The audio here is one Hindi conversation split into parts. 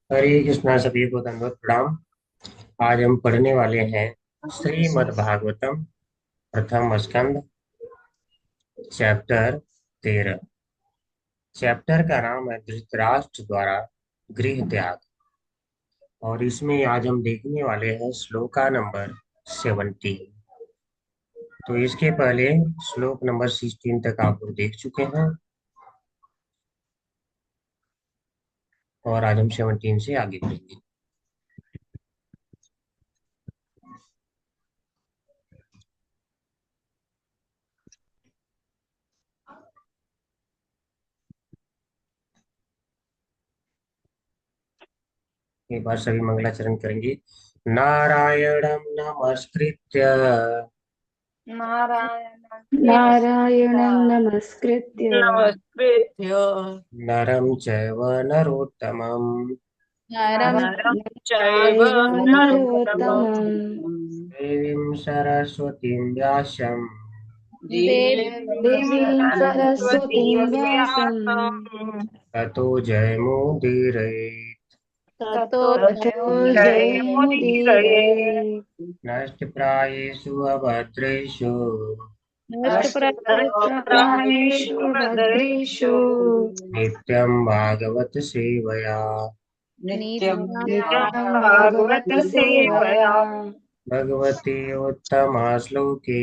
हरे कृष्णा, सभी को दंडवत प्रणाम। आज हम पढ़ने वाले हैं श्रीमद् भागवतम प्रथम स्कंद, चैप्टर 13। चैप्टर का नाम है धृतराष्ट्र द्वारा गृह त्याग। और इसमें आज हम देखने वाले हैं श्लोका नंबर 17। तो इसके पहले श्लोक नंबर 16 तक आप लोग देख चुके हैं, और आज हम 17 से आगे बढ़ेंगे। एक बार सभी मंगलाचरण करेंगे। नारायणं नमस्कृत्य नारायणं नमस्कृत्य नमस्कृत्य नरं चैव नरोत्तमं नरं नरं चैव चैव नरोत्तमम् नरोत्तमं देवीं सरस्वतीं व्यासं देवीं देवीं सरस्वतीं सरस्वतीं व्यासं व्यासम् ततो जयमुदीरयेत्। ततो ततो जयमुदीरये जयमुदीरये। नष्टप्रायेषु अभद्रेषु अष्टप्रायेषु नष्टप्रायेषु भद्रेषु नित्यं भागवत सेवया नित्यं नित्यं भागवत भागवत सेवया सेवया। भगवति उत्तमा श्लोके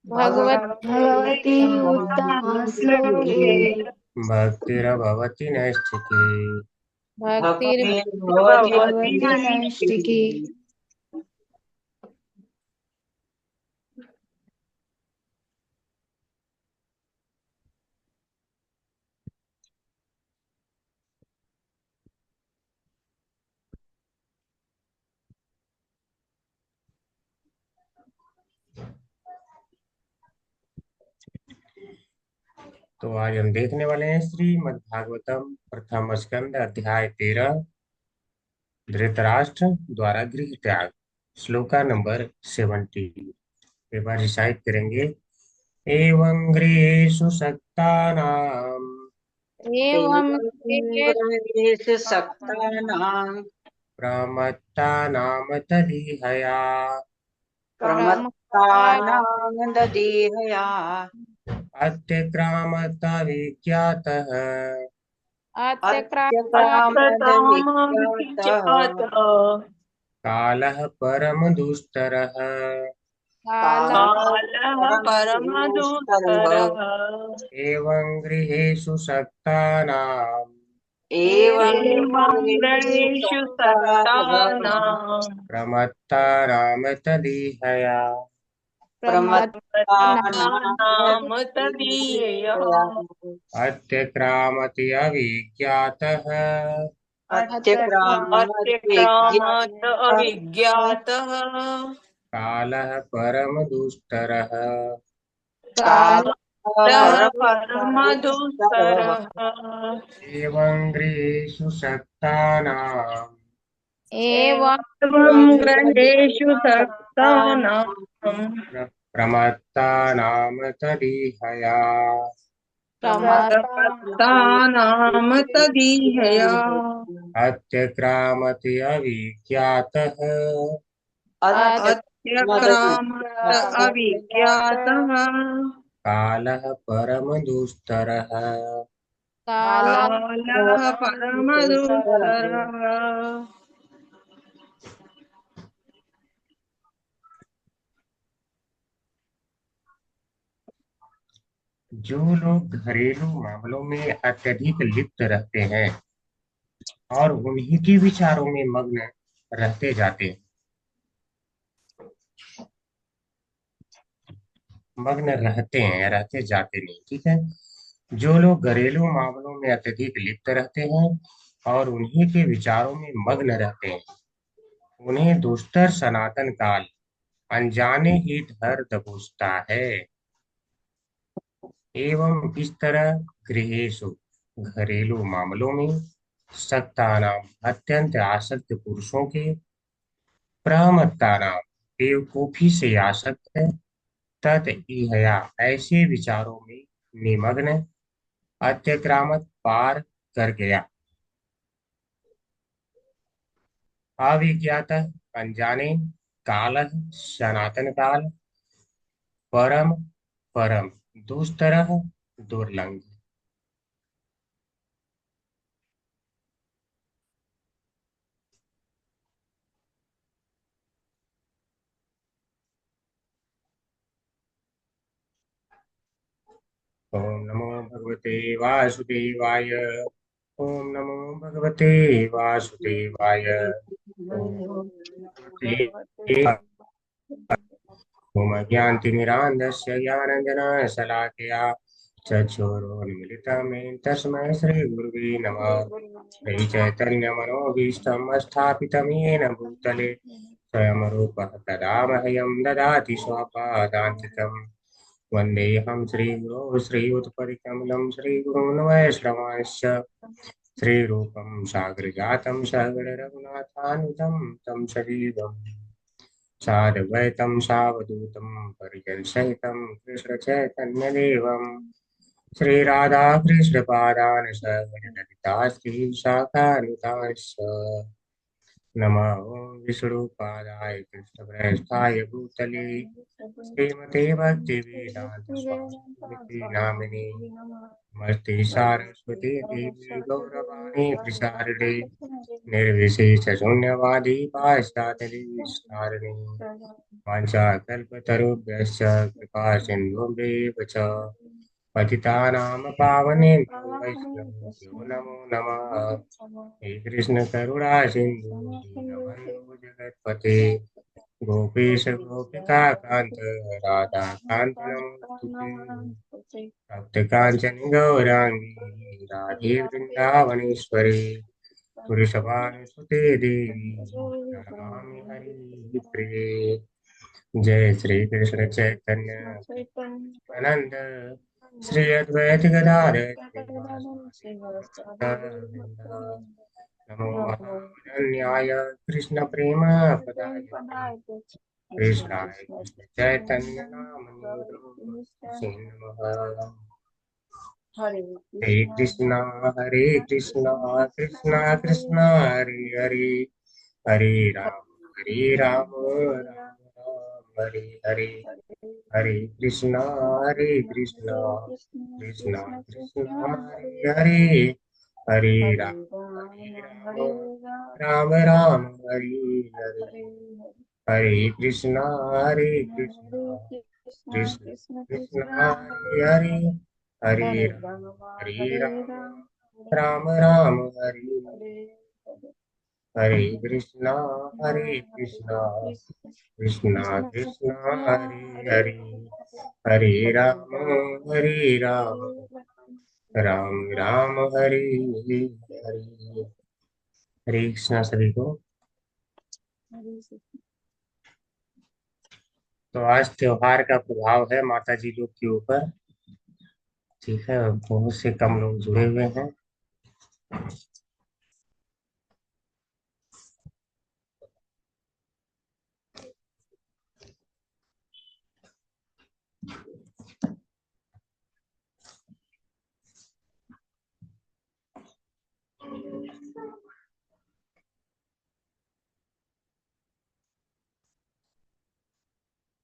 भगवती उत्तमा श्लोके भक्तिर्भवति नैष्ठिकी। भक्तिर्भवति भवति नैष्ठिकी। नैष्ठिकी। तो आज हम देखने वाले हैं श्रीमद् भागवतम प्रथम स्कंद अध्याय 13, धृतराष्ट्र द्वारा गृह त्याग, श्लोका नंबर 17। एक बार रिसाइट करेंगे। एवं गृहेषु सक्तानां एवं ग्रहेषु सक्तानां प्रमत्तानां तदिहया प्रमत्तानां ददीहया अत्यक्रामता विज्ञातः अत्यक्रामदविख्यातः कालः परमदुष्टरः। कालः परमदुष्करः। एवं गृहेषु सक्तानां एवं ग्रहेषु सक्तानां प्रमत्तानां तदिहया प्रमत्तानां तदीयया अत्यक्रामति अविज्ञातः अत्यक्रामत् अविज्ञातः कालः परमदुष्टरः। कालः परमदुष्करः। एवं गृहेषु सक्तानां एवं ग्रहेषु सक्तानां प्रमत्तानां तदिहया प्रमत्तानां तदीयया अत्यक्रामति अविज्ञातः अत्यक्रामत् अविज्ञातः कालः परमदुष्टरः। कालः परमदुष्करः। जो लोग घरेलू मामलों में अत्यधिक लिप्त रहते हैं और उन्हीं के विचारों में मग्न रहते जाते हैं, मग्न रहते हैं, रहते जाते नहीं, ठीक है। जो लोग घरेलू मामलों में अत्यधिक लिप्त रहते हैं और उन्हीं के विचारों में मग्न रहते हैं, उन्हें दुष्टर सनातन काल अनजाने ही धर दबोचता है। एवं इस तरह गृहेषु घरेलू मामलों में सक्तानाम अत्यंत आसक्त पुरुषों के, प्रमत्तानाम बेवकूफी से आसक्त है, तत इहया ऐसे विचारों में निमग्न, अत्यक्रामत पार कर गया, अविज्ञातः अनजाने, कालः सनातन काल, परम परम, दुस्तरः दुर्लंघ। ओम नमो भगवते वासुदेवाय। ओम नमो भगवते वासुदेवाय। ओम भगवते ओम ज्ञानतिमिरान्धस्य ज्ञानञ्जनाय शलाकया चक्षुरुन्मिलितं येन तस्मै श्रीगुरुवे नमः। श्रीचैतन्यमनोभीष्टं स्थापितं येन भूतले स्वयं रूपः तदा मह्यं ददाति स्वपदान्तिकम्। वन्देऽहं श्रीगुरो श्रीयुतपरिकमलं श्रीगुरून् वैष्णवांश्च श्रीरूपं सागरजातं सहगणरघुनाथानुतं तं सजीवम् साद्वैतं सावधूतं परिजनसहितं कृष्णचैतन्यदेवं श्रीराधाकृष्णपादान् सहगणललिता श्रीशाखानुतांश्च नमः विष्णुपादाय कृष्णप्रेष्ठाय भूतले श्रीमते भक्तिवेदान्तस्वामिनिति नामिने नमस्ते सारस्वती देवी गौरवाणी प्रसारिणे निर्विशेषशून्यवादी पाश्चात्यदेशतारिणे वाञ्छाकल्पतरुभ्यश्च कृपा सिन्धुभ्येव च पतितानां पावनेभ्यो वैष्णवेभ्यो नमो नमः। हे कृष्ण करुणा सिन्धु दीनबन्धु जगत्पते गोपीश गोपिका कान्त राधा कान्त नमोस्तुते तप्त काञ्चन गौराङ्गी राधे वृन्दावनेश्वरी पुरुषभानुसुते देवी प्रणमामि हरिप्रिये। जय श्री कृष्ण चैतन्य आनंद श्री अद्वैत गदाधर श्रीवासादि गौरभक्तवृंद। नमो महावदन्याय कृष्ण प्रेम पदाय कृष्णाय कृष्ण चैतन्य नामने नमः। हरे कृष्णा कृष्णा कृष्णा हरे हरे, हरे राम राम राम हरे हरे, हरे कृष्णा कृष्णा कृष्णा हरे हरे, हरे राम राम हरे हरे, हरे कृष्णा कृष्ण कृष्णा हरे हरे, हरे राम राम हरे, हरे कृष्णा कृष्णा कृष्णा हरे हरे, हरे राम राम राम हरे हरे। हरे कृष्णा सभी को। तो आज त्योहार का प्रभाव है माता जी लोग के ऊपर। ठीक है, बहुत से कम लोग जुड़े हुए हैं।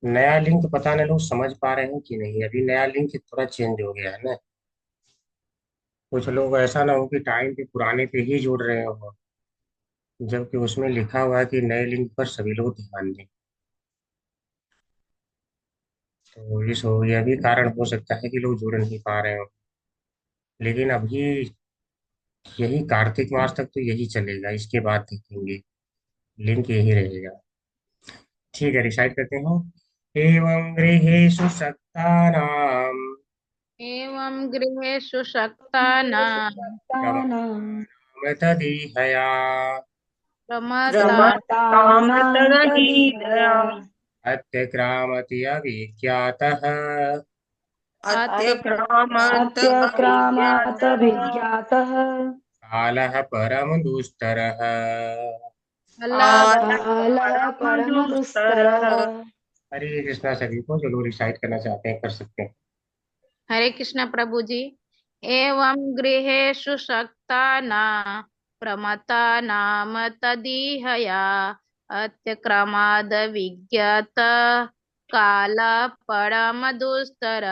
नया लिंक पता नहीं लोग समझ पा रहे हैं कि नहीं। अभी नया लिंक थोड़ा चेंज हो गया है ना। कुछ लोग ऐसा ना हो कि टाइम पे पुराने पे ही जुड़ रहे हो, जबकि उसमें लिखा हुआ है कि नए लिंक पर सभी लोग ध्यान दें। तो यह भी कारण हो सकता है कि लोग जुड़ नहीं पा रहे हो। लेकिन अभी यही कार्तिक मास तक तो यही चलेगा, इसके बाद देखेंगे लिंक यही रहेगा। ठीक है, डिसाइड करते हैं। एवं गृहेषु सक्तानाम एवं गृहेषु शक्तानां तदीहया रमतामतदहीदया अत्यक्रामति अविज्ञातः अत्यक्रामत अत्यक्रामात् अभिज्ञातः अभिज्ञातः कालः परम दुष्टरः। कालः दुष्टरः। परमदुस्तरः। हरे कृष्णा सभी को। जो लोग रिसाइट करना चाहते हैं कर सकते हैं। हरे कृष्ण प्रभु जी। एवं गृहेषु शक्तानां प्रमता नाम तदीहया अत्यक्रमाद विज्ञात काल परम दुस्तर।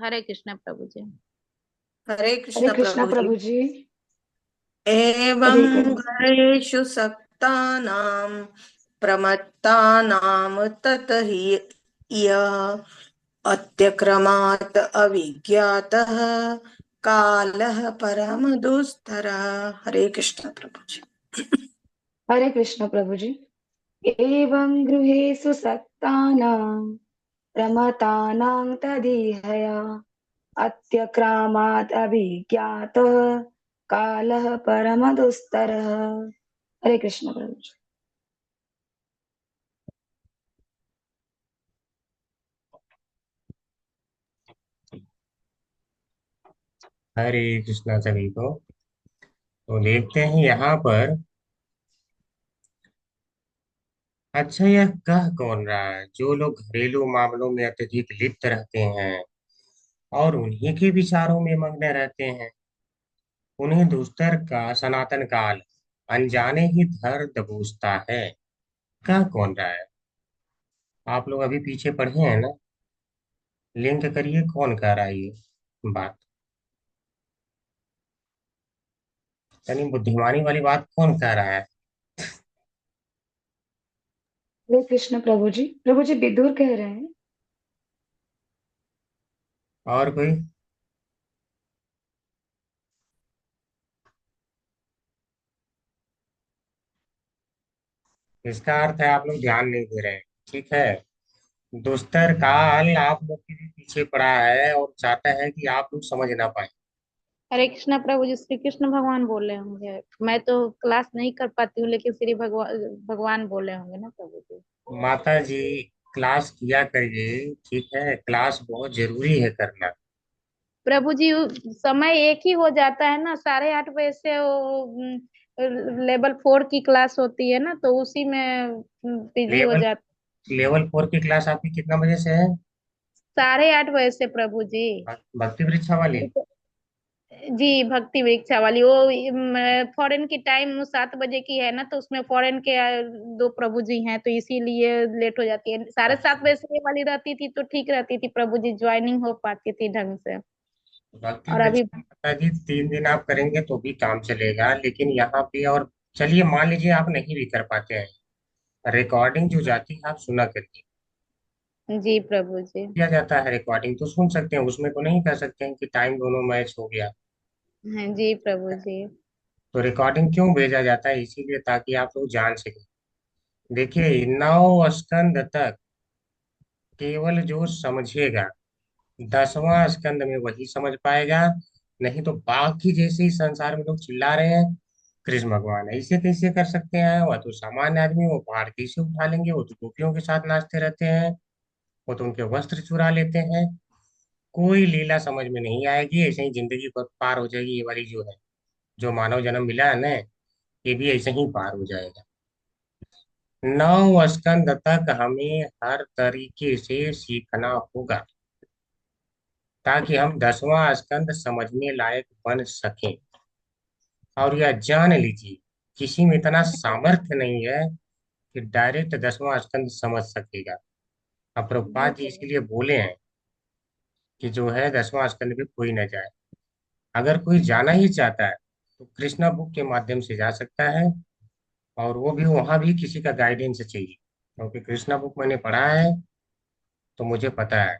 हरे कृष्ण प्रभु जी। हरे हरे कृष्ण कृष्णा प्रभु जी। प्रभु जी। एवं हरे कृष्ण। ग्रहेषु सक्तानां प्रमत्तानां ततहि यः अत्यक्रमात् अविज्ञातः कालः परमदुस्तरः। हरे कृष्ण प्रभु जी। हरे कृष्ण प्रभु जी। एवं गृहेषु सक्तानां प्रमतानां तदिहया अत्यक्रामात् अभिज्ञातः कालः परमदुस्तरः। हरे कृष्ण प्रभु जी। हरे कृष्णा सभी को। तो देखते हैं यहाँ पर। अच्छा, यह कह कौन रहा है? जो लोग घरेलू मामलों में अत्यधिक लिप्त रहते हैं और उन्हीं के विचारों में मग्न रहते हैं, उन्हें दुस्तर का सनातन काल अनजाने ही धर दबोचता है। कह कौन रहा है? आप लोग अभी पीछे पढ़े हैं ना? लिंक करिए, कौन कह रहा है ये बात? यानी बुद्धिमानी वाली बात कौन कह रहा है? हरे कृष्ण प्रभु जी। प्रभु जी विदुर कह रहे हैं। और कोई? इसका अर्थ है आप लोग ध्यान नहीं दे रहे हैं। ठीक है। दुस्तर काल आप लोग के भी पीछे पड़ा है और चाहता है कि आप लोग समझ ना पाए। हरे कृष्ण प्रभु जी। श्री कृष्ण भगवान बोले होंगे, मैं तो क्लास नहीं कर पाती हूँ, लेकिन श्री भगवान भगवान बोले होंगे ना प्रभु जी। माता जी, क्लास किया करिए। ठीक है, क्लास बहुत जरूरी है करना। प्रभु जी समय एक ही हो जाता है ना, 8:30 बजे से वो लेवल 4 की क्लास होती है ना, तो उसी में बिजी हो लेवल जाता। लेवल 4 की क्लास आपकी कितना बजे से है? 8:30 बजे से प्रभु जी। भक्ति वृक्षा वाली? जी भक्ति विरक्षा वाली वो फॉरेन की टाइम 7 बजे की है ना, तो उसमें फॉरेन के दो प्रभु जी हैं, तो इसीलिए लेट हो जाती है। 7:30 बजे से ये वाली रहती थी तो ठीक रहती थी प्रभु जी, ज्वाइनिंग हो पाती थी ढंग से। भक्ति और अभी वृक्षा माता जी 3 दिन आप करेंगे तो भी काम चलेगा, लेकिन यहाँ पे और चलिए मान लीजिए आप नहीं भी कर पाते हैं, रिकॉर्डिंग जो जाती है आप सुना करिए। जी प्रभु जी। किया जाता है रिकॉर्डिंग तो सुन सकते हैं, उसमें तो नहीं कह सकते हैं कि टाइम दोनों मैच हो गया। हाँ जी प्रभु जी। तो रिकॉर्डिंग क्यों भेजा जाता है? इसीलिए ताकि आप लोग जान सकें। देखिए, 9 स्कंद तक केवल जो समझेगा 10वां स्कंद में वही समझ पाएगा। नहीं तो बाकी जैसे ही संसार में लोग चिल्ला रहे हैं कृष्ण भगवान ऐसे कैसे कर सकते हैं, वह तो सामान्य आदमी, वो पहाड़ कैसे उठा लेंगे, वो तो गोपियों के साथ नाचते रहते हैं, वो तो उनके वस्त्र चुरा लेते हैं। कोई लीला समझ में नहीं आएगी, ऐसे ही जिंदगी पार हो जाएगी। ये वाली जो है, जो मानव जन्म मिला है ना, ये भी ऐसे ही पार हो जाएगा। 9 स्कंद तक हमें हर तरीके से सीखना होगा ताकि हम 10वां स्कंद समझने लायक बन सकें। और यह जान लीजिए, किसी में इतना सामर्थ्य नहीं है कि डायरेक्ट 10वां स्कंद समझ सकेगा। अब प्रभुपाद जी इसीलिए बोले हैं कि जो है 10वां स्कंद भी कोई न जाए। अगर कोई जाना ही चाहता है तो कृष्णा बुक के माध्यम से जा सकता है, और वो भी वहां भी किसी का गाइडेंस चाहिए, क्योंकि कृष्णा बुक मैंने पढ़ा है तो मुझे पता है,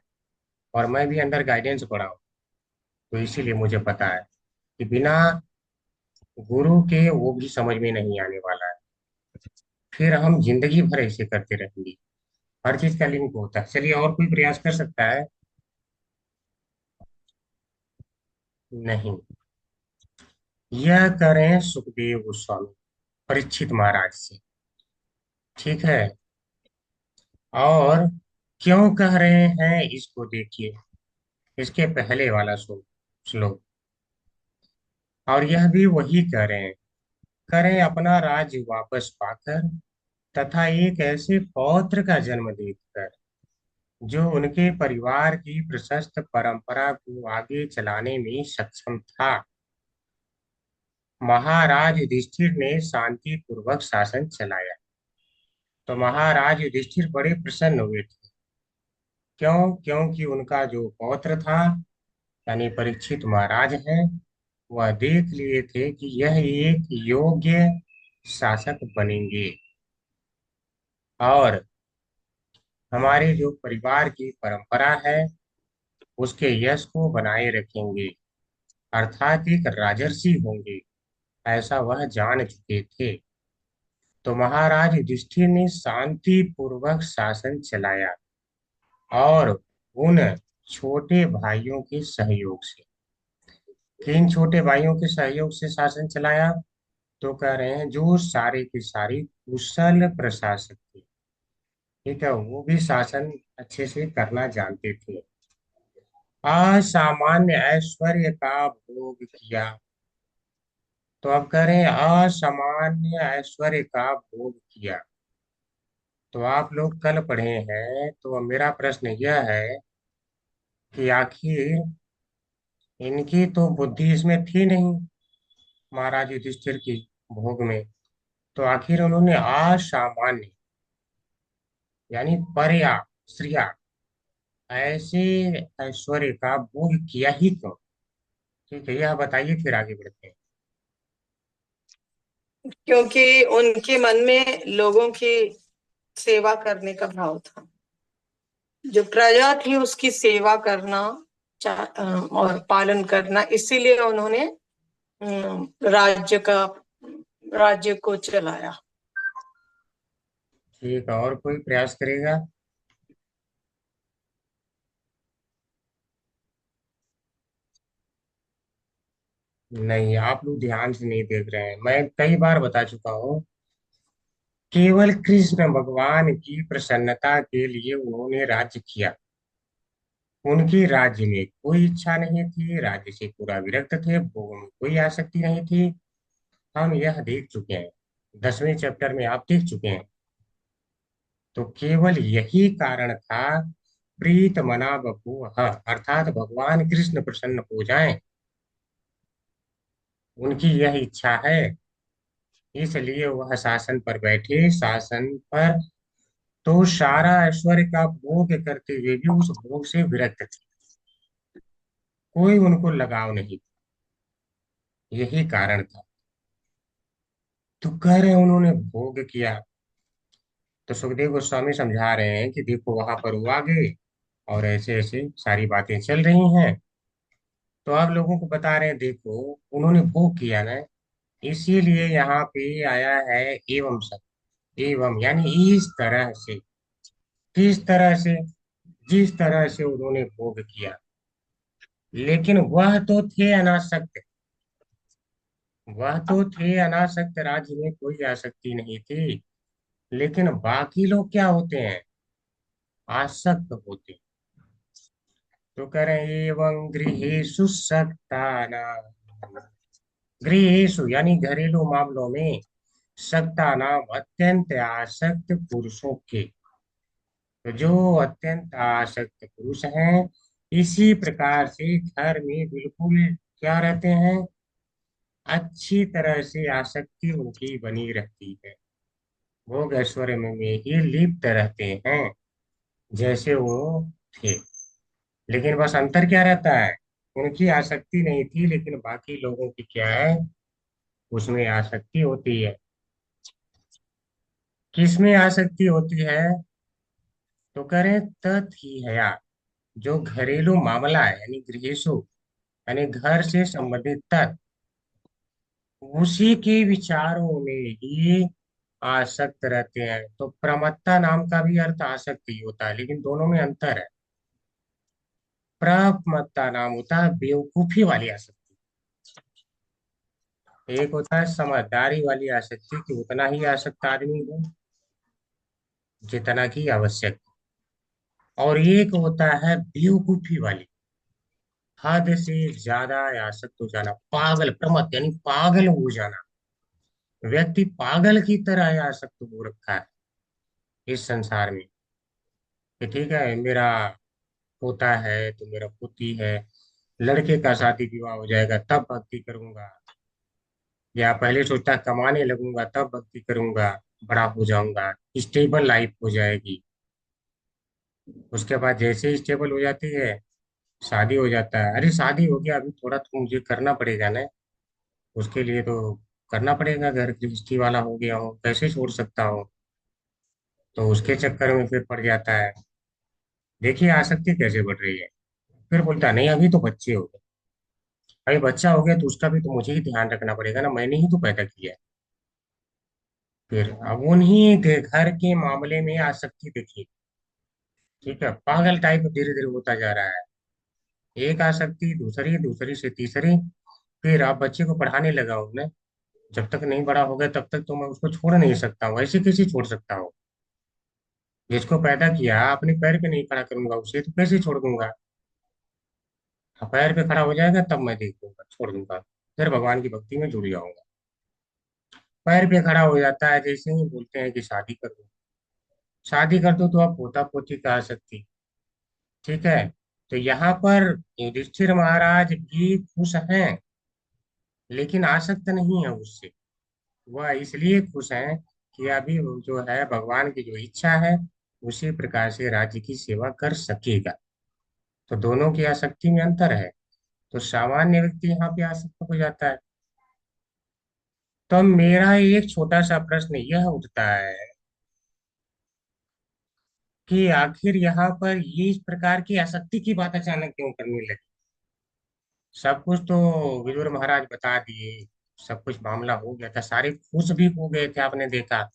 और मैं भी अंदर गाइडेंस पढ़ा हूँ, तो इसीलिए मुझे पता है कि बिना गुरु के वो भी समझ में नहीं आने वाला है। फिर हम जिंदगी भर ऐसे करते रहेंगे। हर चीज का लिंक होता है। चलिए, और कोई प्रयास कर सकता है? नहीं। यह करें सुखदेव गोस्वामी परीक्षित महाराज से। ठीक है। और क्यों कह रहे हैं इसको देखिए, इसके पहले वाला श्लोक। और यह भी वही कह रहे हैं, करें अपना राज्य वापस पाकर तथा एक ऐसे पौत्र का जन्म देकर जो उनके परिवार की प्रशस्त परंपरा को आगे चलाने में सक्षम था। महाराज युधिष्ठिर ने शांति पूर्वक शासन चलाया। तो महाराज युधिष्ठिर बड़े प्रसन्न हुए थे। क्यों? क्योंकि उनका जो पौत्र था, यानी परीक्षित महाराज हैं, वह देख लिए थे कि यह एक योग्य शासक बनेंगे और हमारे जो परिवार की परंपरा है उसके यश को बनाए रखेंगे, अर्थात एक राजर्षि होंगे, ऐसा वह जान चुके थे। तो महाराज युधिष्ठिर ने शांति पूर्वक शासन चलाया और उन छोटे भाइयों के सहयोग से। किन छोटे भाइयों के सहयोग से शासन चलाया? तो कह रहे हैं जो सारे के सारे कुशल प्रशासक थे। ठीक है, वो भी शासन अच्छे से करना जानते थे। असामान्य ऐश्वर्य का भोग किया। तो अब कह रहे हैं असामान्य ऐश्वर्य का भोग किया। तो आप लोग कल पढ़े हैं, तो मेरा प्रश्न यह है कि आखिर इनकी तो बुद्धि इसमें थी नहीं, महाराज युधिष्ठिर की भोग में, तो आखिर उन्होंने असामान्य यानी परया श्रिया ऐसे ऐश्वर्य का भोग किया ही क्यों? ठीक है, यह बताइए, फिर आगे बढ़ते हैं। क्योंकि उनके मन में लोगों की सेवा करने का भाव था। जो प्रजा थी उसकी सेवा करना और पालन करना, इसीलिए उन्होंने राज्य को चलाया। ठीक है, और कोई प्रयास करेगा? नहीं, आप लोग ध्यान से नहीं देख रहे हैं। मैं कई बार बता चुका हूँ, केवल कृष्ण भगवान की प्रसन्नता के लिए उन्होंने राज्य किया। उनकी राज्य में कोई इच्छा नहीं थी, राज्य से पूरा विरक्त थे, भोग में कोई आसक्ति नहीं थी। हम यह देख चुके हैं, 10वें चैप्टर में आप देख चुके हैं। तो केवल यही कारण था, प्रीत मना बपू, अर्थात भगवान कृष्ण प्रसन्न हो जाएं, उनकी यह इच्छा है, इसलिए वह शासन पर बैठे। शासन पर तो सारा ऐश्वर्य का भोग करते हुए भी उस भोग से विरक्त थे, कोई उनको लगाव नहीं था, यही कारण था। तो कह रहे हैं उन्होंने भोग किया। तो सुखदेव गोस्वामी समझा रहे हैं कि देखो वहां पर वो आ गए और ऐसे ऐसे सारी बातें चल रही हैं। तो आप लोगों को बता रहे हैं, देखो उन्होंने भोग किया ना, इसीलिए यहाँ पे आया है एवं शब्द। एवं यानी इस तरह से। किस तरह से? जिस तरह से उन्होंने भोग किया। लेकिन वह तो थे अनासक्त, वह तो थे अनासक्त, राज्य में कोई आसक्ति नहीं थी। लेकिन बाकी लोग क्या होते हैं? आसक्त होते हैं। तो कह रहे हैं एवं गृहेषु सक्ता, गृहेषु यानी घरेलू मामलों में, सक्ता नाम अत्यंत आसक्त पुरुषों के, तो जो अत्यंत आसक्त पुरुष हैं, इसी प्रकार से घर में बिल्कुल क्या रहते हैं? अच्छी तरह से आसक्ति उनकी बनी रहती है, भोग ऐश्वर्य में ही लिप्त रहते हैं जैसे वो थे। लेकिन बस अंतर क्या रहता है? उनकी आसक्ति नहीं थी, लेकिन बाकी लोगों की क्या है? उसमें आसक्ति होती है। किसमें आसक्ति होती है? तो करें तत् ही हया, जो घरेलू मामला है यानी गृहेशु, यानी घर से संबंधित तत्, उसी के विचारों में ही आसक्त रहते हैं। तो प्रमत्ता नाम का भी अर्थ आसक्ति होता है, लेकिन दोनों में अंतर है। प्रमत्ता नाम होता है बेवकूफी वाली आसक्ति, एक होता है समझदारी वाली आसक्ति कि उतना ही आसक्त आदमी हो जितना की आवश्यक, और एक होता है बेवकूफी वाली, हद से ज्यादा आसक्त हो जाना, पागल, प्रमत्त यानी पागल हो जाना। व्यक्ति पागल की तरह आसक्त हो रखा है इस संसार में, कि ठीक है मेरा पोता है तो मेरा पुती है, लड़के का शादी विवाह हो जाएगा तब भक्ति करूंगा, या पहले सोचता है कमाने लगूंगा तब भक्ति करूंगा, बड़ा हो जाऊंगा, स्टेबल लाइफ हो जाएगी। उसके बाद जैसे ही स्टेबल हो जाती है, शादी हो जाता है। अरे शादी हो गया, अभी थोड़ा तो मुझे करना पड़ेगा ना, उसके लिए तो करना पड़ेगा, घर गृहस्थी वाला हो गया हूँ, कैसे छोड़ सकता हूँ। तो उसके चक्कर में फिर पड़ जाता है। देखिए आसक्ति कैसे बढ़ रही है। फिर बोलता है नहीं अभी तो बच्चे हो गए। अभी बच्चा हो गया तो उसका भी तो मुझे ही ध्यान रखना पड़ेगा ना, मैंने ही तो पैदा किया है। फिर अब उन्हीं के घर के मामले में आसक्ति देखिए, ठीक है, पागल टाइप धीरे धीरे होता जा रहा है। एक आसक्ति, दूसरी, दूसरी से तीसरी। फिर आप बच्चे को पढ़ाने लगा हूं मैं, जब तक नहीं बड़ा हो गया तब तक तो मैं उसको छोड़ नहीं सकता हूँ, ऐसे कैसे छोड़ सकता हूँ। जिसको पैदा किया अपने पैर पे नहीं खड़ा करूंगा उसे तो कैसे छोड़ दूंगा। हाँ, पैर पे खड़ा हो जाएगा तब मैं देख लूंगा, छोड़ दूंगा, फिर भगवान की भक्ति में जुड़ जाऊंगा। पैर पे खड़ा हो जाता है, जैसे ही बोलते हैं कि शादी कर दो, शादी कर दो, तो अब पोता पोती का आ सकती, ठीक है। तो यहाँ पर युधिष्ठिर महाराज भी खुश हैं, लेकिन आसक्त नहीं है उससे। वह इसलिए खुश हैं कि अभी वो जो है भगवान की जो इच्छा है उसी प्रकार से राज्य की सेवा कर सकेगा। तो दोनों की आसक्ति में अंतर है। तो सामान्य व्यक्ति यहाँ पे आसक्त हो जाता है। तो मेरा एक छोटा सा प्रश्न यह उठता है कि आखिर यहाँ पर ये इस प्रकार की आसक्ति की बात अचानक क्यों करने लगी। सब कुछ तो विदुर महाराज बता दिए, सब कुछ मामला हो गया था, सारे खुश भी हो गए थे आपने देखा।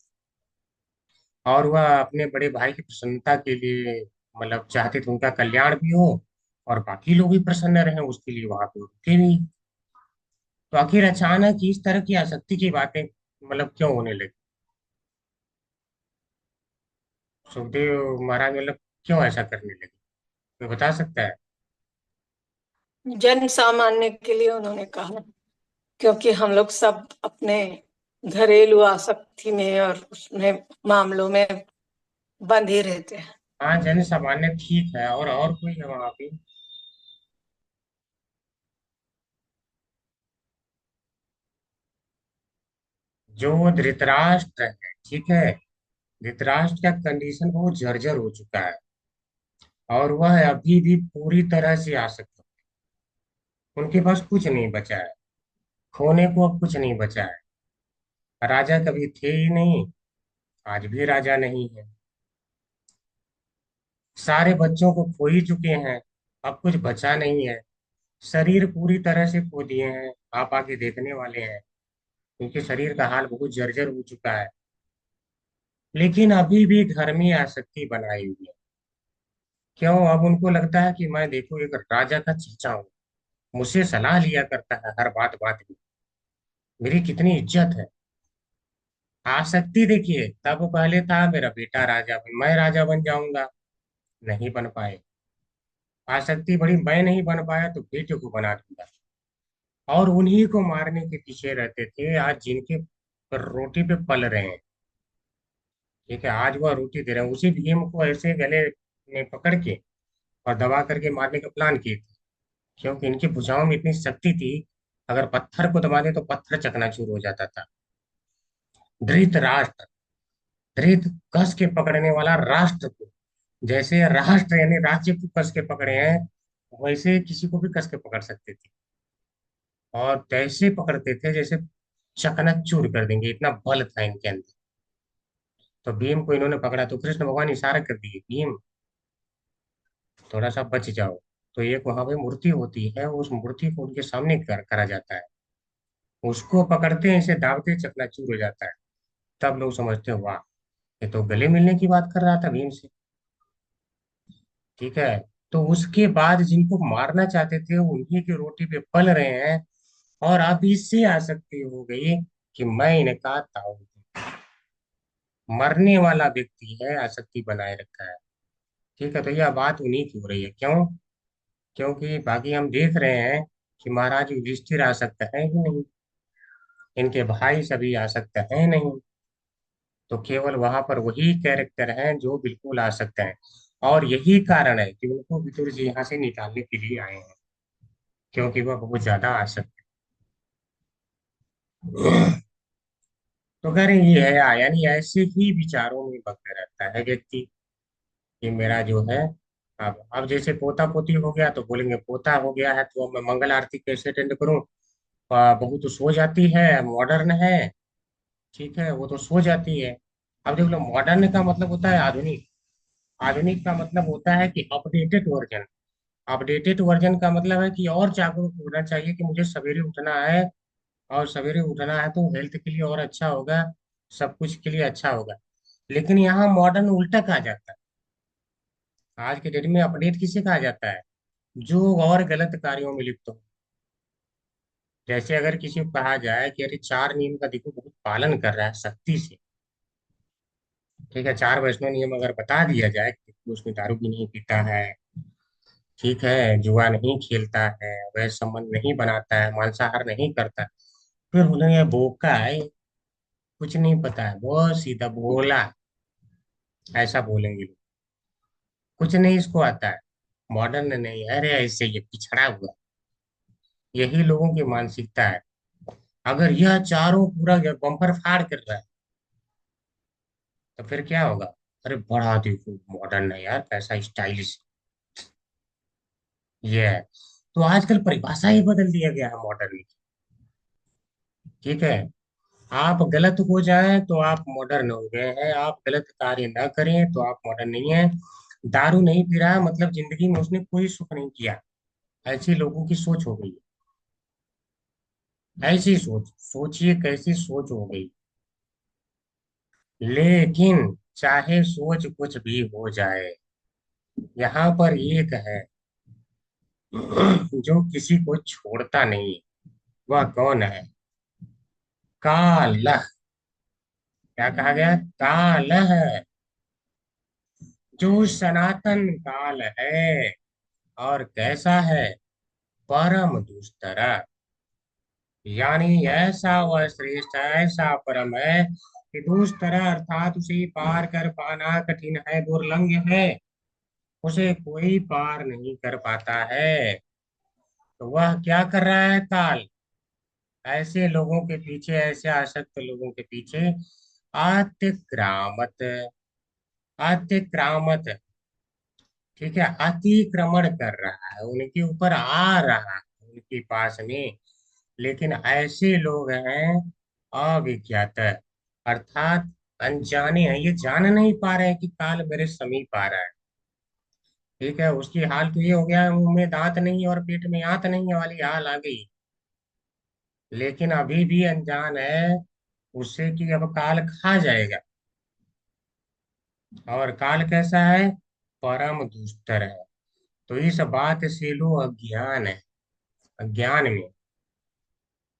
और वह अपने बड़े भाई की प्रसन्नता के लिए मतलब चाहते थे उनका कल्याण भी हो और बाकी लोग भी प्रसन्न रहे, उसके लिए वहां पे रुके भी। तो आखिर अचानक इस तरह की आसक्ति की बातें मतलब क्यों होने लगी। सुखदेव महाराज मतलब क्यों ऐसा करने लगे, कोई बता सकता है। जन सामान्य के लिए उन्होंने कहा, क्योंकि हम लोग सब अपने घरेलू आसक्ति में और उसमें मामलों में बंधे रहते हैं। हाँ जन सामान्य ठीक है, और कोई है वहां पे। जो धृतराष्ट्र है, ठीक है, धृतराष्ट्र का कंडीशन बहुत जर्जर हो चुका है और वह अभी भी पूरी तरह से आसक्त है। उनके पास कुछ नहीं बचा है, खोने को अब कुछ नहीं बचा है। राजा कभी थे ही नहीं, आज भी राजा नहीं है। सारे बच्चों को खो ही चुके हैं, अब कुछ बचा नहीं है। शरीर पूरी तरह से खो दिए हैं, आप आके देखने वाले हैं, क्योंकि शरीर का हाल बहुत जर्जर हो चुका है। लेकिन अभी भी घर में आसक्ति बनाई हुई है। क्यों, अब उनको लगता है कि मैं देखो एक राजा का चीचा हूँ, मुझसे सलाह लिया करता है हर बात बात में, मेरी कितनी इज्जत है। आसक्ति देखिए, तब पहले था मेरा बेटा राजा बन, मैं राजा बन जाऊंगा, नहीं बन पाए। आसक्ति बड़ी, मैं नहीं बन पाया तो बेटे को बना दूंगा। और उन्हीं को मारने के पीछे रहते थे आज जिनके पर रोटी पे पल रहे हैं, ठीक है, आज वह रोटी दे रहे हैं, उसी भीम को ऐसे गले में पकड़ के और दबा करके मारने का प्लान किए थे। क्योंकि इनकी भुजाओं में इतनी शक्ति थी, अगर पत्थर को दबा दे तो पत्थर चकनाचूर हो जाता था। धृत राष्ट्र, धृत कस के पकड़ने वाला राष्ट्र को, जैसे राष्ट्र यानी राज्य को कस के पकड़े हैं, वैसे किसी को भी कस के पकड़ सकते थे। और कैसे पकड़ते थे, जैसे चकनाचूर कर देंगे, इतना बल था इनके अंदर। तो भीम को इन्होंने पकड़ा तो कृष्ण भगवान इशारा कर दिए, भीम थोड़ा सा बच जाओ। तो एक वहां पे मूर्ति होती है, उस मूर्ति को उनके सामने करा जाता है, उसको पकड़ते हैं, इसे दाबते चकनाचूर हो जाता है। तब लोग समझते हैं वाह, ये तो गले मिलने की बात कर रहा था भीम से, ठीक है। तो उसके बाद जिनको मारना चाहते थे उन्हीं की रोटी पे पल रहे हैं, और अब इससे आसक्ति हो गई कि मैं इनका ताऊ हूं। मरने वाला व्यक्ति है, आसक्ति बनाए रखा है, ठीक है। तो यह बात उन्हीं की हो रही है, क्यों, क्योंकि बाकी हम देख रहे हैं कि महाराज युधिष्ठिर आसक्त है ही नहीं, इनके भाई सभी आसक्त है नहीं। तो केवल वहां पर वही कैरेक्टर हैं जो बिल्कुल आसक्त हैं। और यही कारण है कि उनको विदुर जी यहाँ से निकालने के लिए आए हैं, क्योंकि वह बहुत ज्यादा आसक्त तो कह रहे ये है, यानी ऐसे ही विचारों में मग्न रहता है व्यक्ति कि मेरा जो है। अब जैसे पोता पोती हो गया तो बोलेंगे पोता हो गया है तो अब मैं मंगल आरती कैसे अटेंड करूं। बहू तो सो जाती है, मॉडर्न है, ठीक है, वो तो सो जाती है। अब देख लो, मॉडर्न का मतलब होता है आधुनिक। आधुनिक का मतलब होता है कि अपडेटेड वर्जन। अपडेटेड वर्जन का मतलब है कि और जागरूक होना चाहिए कि मुझे सवेरे उठना है, और सवेरे उठना है तो हेल्थ के लिए और अच्छा होगा, सब कुछ के लिए अच्छा होगा। लेकिन यहाँ मॉडर्न उल्टा कहा जाता है। आज के डेट में अपडेट किसे कहा जाता है? जो और गलत कार्यों में लिप्त हो। जैसे अगर किसी को कहा जाए कि अरे 4 नियम का देखो बहुत पालन कर रहा है सख्ती से, ठीक है, 4 वैष्णव नियम अगर बता दिया जाए कि उसमें दारू भी नहीं पीता है, ठीक है, जुआ नहीं खेलता है, वह संबंध नहीं बनाता है, मांसाहार नहीं करता, फिर बोलेंगे बोका है, कुछ नहीं पता है, बहुत सीधा भोला, ऐसा बोलेंगे लोग। कुछ नहीं इसको आता है, मॉडर्न नहीं, अरे ऐसे ये पिछड़ा हुआ। यही लोगों की मानसिकता है। अगर यह चारों पूरा बम्पर फाड़ कर रहा है तो फिर क्या होगा? अरे बड़ा देखो मॉडर्न है यार, कैसा स्टाइलिश ये है। तो आजकल परिभाषा ही बदल दिया गया है मॉडर्न की, ठीक है। आप गलत हो जाएं तो आप मॉडर्न हो गए हैं, आप गलत कार्य ना करें तो आप मॉडर्न नहीं है। दारू नहीं पी रहा मतलब जिंदगी में उसने कोई सुख नहीं किया, ऐसे लोगों की सोच हो गई है। ऐसी सोच, सोचिए कैसी सोच हो गई। लेकिन चाहे सोच कुछ भी हो जाए, यहाँ पर एक है जो किसी को छोड़ता नहीं। वह कौन है? काल। क्या कहा गया? काल है, जो सनातन काल है। और कैसा है? परम दुस्तर। यानी ऐसा वह श्रेष्ठ है, ऐसा परम है कि दुस्तर अर्थात उसे पार कर पाना कठिन है, दुर्लंघ है, उसे कोई पार नहीं कर पाता है। तो वह क्या कर रहा है काल? ऐसे लोगों के पीछे, ऐसे आसक्त लोगों के पीछे अतिक्रामत, अतिक्रामत, ठीक है, अतिक्रमण कर रहा है, उनके ऊपर आ रहा है, उनके पास में। लेकिन ऐसे लोग हैं अविज्ञात, अर्थात अनजाने हैं, ये जान नहीं पा रहे हैं कि काल मेरे समीप आ रहा है, ठीक है। उसकी हाल तो ये हो गया है, मुंह में दांत नहीं और पेट में आंत नहीं है वाली हाल आ गई। लेकिन अभी भी अनजान है उससे कि अब काल खा जाएगा। और काल कैसा है? परम दुस्तर है। तो इस बात से लोग अज्ञान है, अज्ञान में।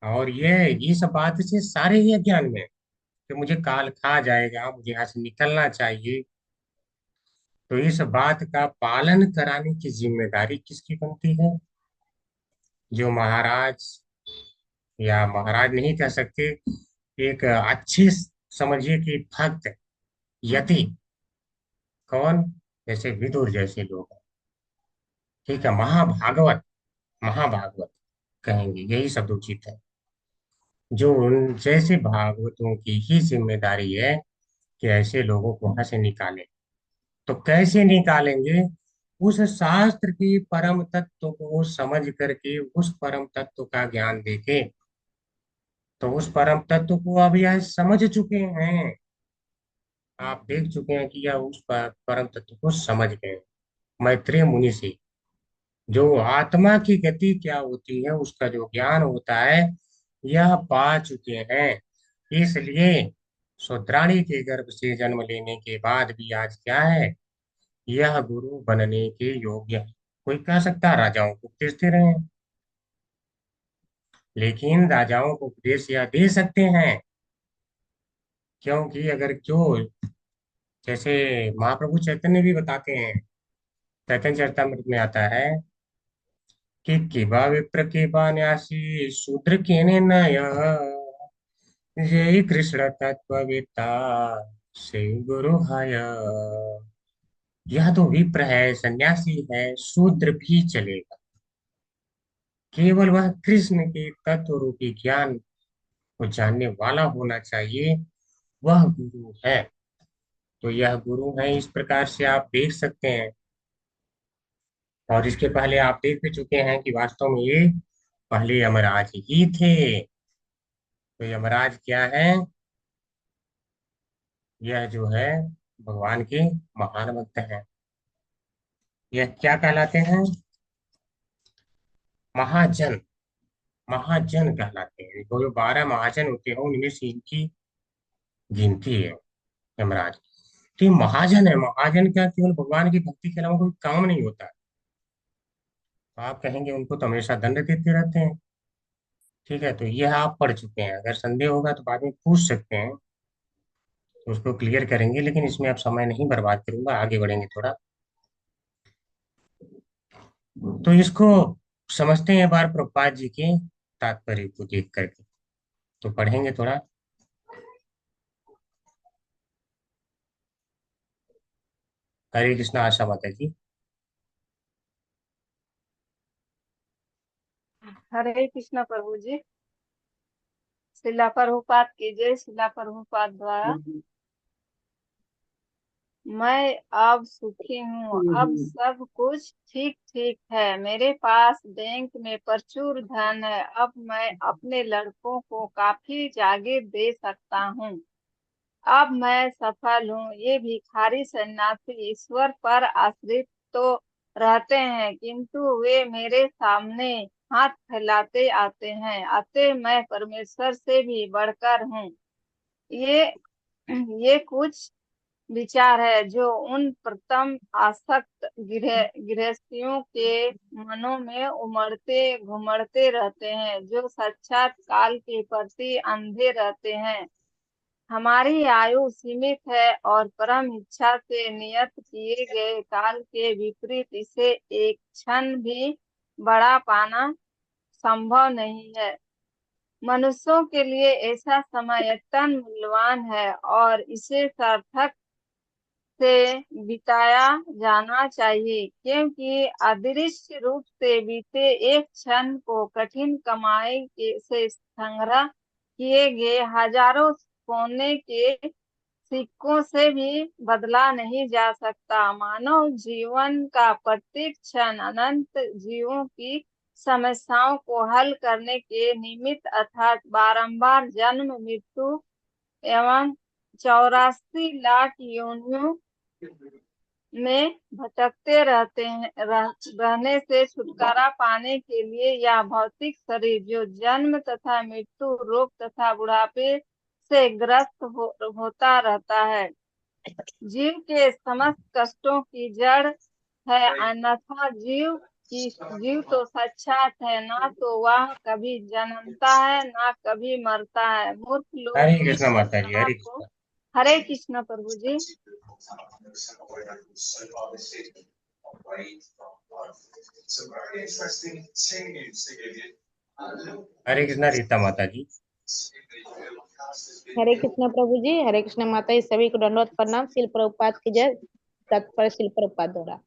और ये इस बात से सारे ही अज्ञान में कि मुझे काल खा जाएगा, मुझे यहाँ से निकलना चाहिए। तो इस बात का पालन कराने की जिम्मेदारी किसकी बनती है? जो महाराज, या महाराज नहीं कह सकते, एक अच्छे समझिए कि भक्त, यति। कौन? जैसे विदुर जैसे लोग हैं, ठीक है, महाभागवत, महाभागवत कहेंगे, यही शब्द उचित है। जो उन जैसे भागवतों की ही जिम्मेदारी है कि ऐसे लोगों को वहां से निकालें। तो कैसे निकालेंगे? उस शास्त्र की परम तत्व को समझ करके उस परम तत्व का ज्ञान देके। तो उस परम तत्व को अब यह समझ चुके हैं, आप देख चुके हैं कि यह उस परम तत्व को समझ गए मैत्रेय मुनि से। जो आत्मा की गति क्या होती है उसका जो ज्ञान होता है, यह पा चुके हैं। इसलिए शूद्राणी के गर्भ से जन्म लेने के बाद भी आज क्या है? यह गुरु बनने के योग्य है। कोई कह सकता है राजाओं को उपदेश दे रहे हैं, लेकिन राजाओं को उपदेश यह दे सकते हैं क्योंकि अगर जो, जैसे महाप्रभु चैतन्य भी बताते हैं, चैतन्य चरितमृत में आता है कि किबा विप्र किबा न्यासी शूद्र केने नय, जय कृष्ण तत्ववेता से गुरु हय। यह तो विप्र है, सन्यासी है, शूद्र भी चलेगा, केवल वह कृष्ण के तत्व रूपी ज्ञान को जानने वाला होना चाहिए, वह गुरु है। तो यह गुरु है, इस प्रकार से आप देख सकते हैं। और इसके पहले आप देख भी चुके हैं कि वास्तव में ये पहले यमराज ही थे। तो यमराज क्या है? यह जो है भगवान के महान भक्त हैं। यह क्या कहलाते हैं? महाजन। महाजन कहलाते हैं। तो जो 12 महाजन होते हैं उनमें से इनकी गिनती है यमराज। तो ये महाजन है। महाजन क्या केवल भगवान की भक्ति के अलावा कोई काम नहीं होता है? तो आप कहेंगे उनको तो हमेशा दंड देते रहते हैं। ठीक है, तो यह आप पढ़ चुके हैं। अगर संदेह होगा तो बाद में पूछ सकते हैं, तो उसको क्लियर करेंगे। लेकिन इसमें अब समय नहीं बर्बाद करूंगा, आगे बढ़ेंगे थोड़ा। तो इसको समझते हैं एक बार प्रभुपाद जी के तात्पर्य को देख करके। तो पढ़ेंगे थोड़ा। हरे कृष्णा आशा माता जी। हरे कृष्ण प्रभु जी। शिला प्रभुपाद की जय। शिला प्रभुपाद द्वारा मैं अब सुखी हूँ। अब सब कुछ ठीक ठीक है। मेरे पास बैंक में प्रचुर धन है। अब मैं अपने लड़कों को काफी जागीर दे सकता हूँ। अब मैं सफल हूँ। ये भिखारी सन्यासी ईश्वर पर आश्रित तो रहते हैं, किंतु वे मेरे सामने हाथ फैलाते आते हैं। अतः मैं परमेश्वर से भी बढ़कर हूँ। ये ये कुछ विचार है जो उन प्रथम आसक्त गृहस्थियों के मनों में उमड़ते घुमड़ते रहते हैं, जो साक्षात काल के प्रति अंधे रहते हैं। हमारी आयु सीमित है और परम इच्छा से नियत किए गए काल के विपरीत इसे एक क्षण भी बढ़ा पाना संभव नहीं है। मनुष्यों के लिए ऐसा समय अत्यंत मूल्यवान है और इसे सार्थक से बिताया जाना चाहिए, क्योंकि अदृश्य रूप से बीते एक क्षण को कठिन कमाई से संग्रह किए गए हजारों सोने के सिक्कों से भी बदला नहीं जा सकता। मानव जीवन का प्रत्येक क्षण अनंत जीवों की समस्याओं को हल करने के निमित्त अर्थात बारंबार जन्म मृत्यु एवं 84 लाख योनियों में भटकते रहने से छुटकारा पाने के लिए यह भौतिक शरीर जो जन्म तथा मृत्यु, रोग तथा बुढ़ापे से ग्रस्त होता रहता है, जीव के समस्त कष्टों की जड़ है। अन्यथा जीव तो साक्षात है, ना तो वह कभी जन्मता है ना कभी मरता है। मूर्ख लोग हरे इस कृष्णा माता जी। घटना हरे को। कृष्णा। हरे कृष्ण प्रभु जी। हरे कृष्णा रीता माता जी। हरे कृष्ण प्रभु जी। हरे कृष्ण माता जी। सभी को दंडवत प्रणाम। शिल प्रभुपाद की जय। तत्पर शिल प्रभुपाद द्वारा।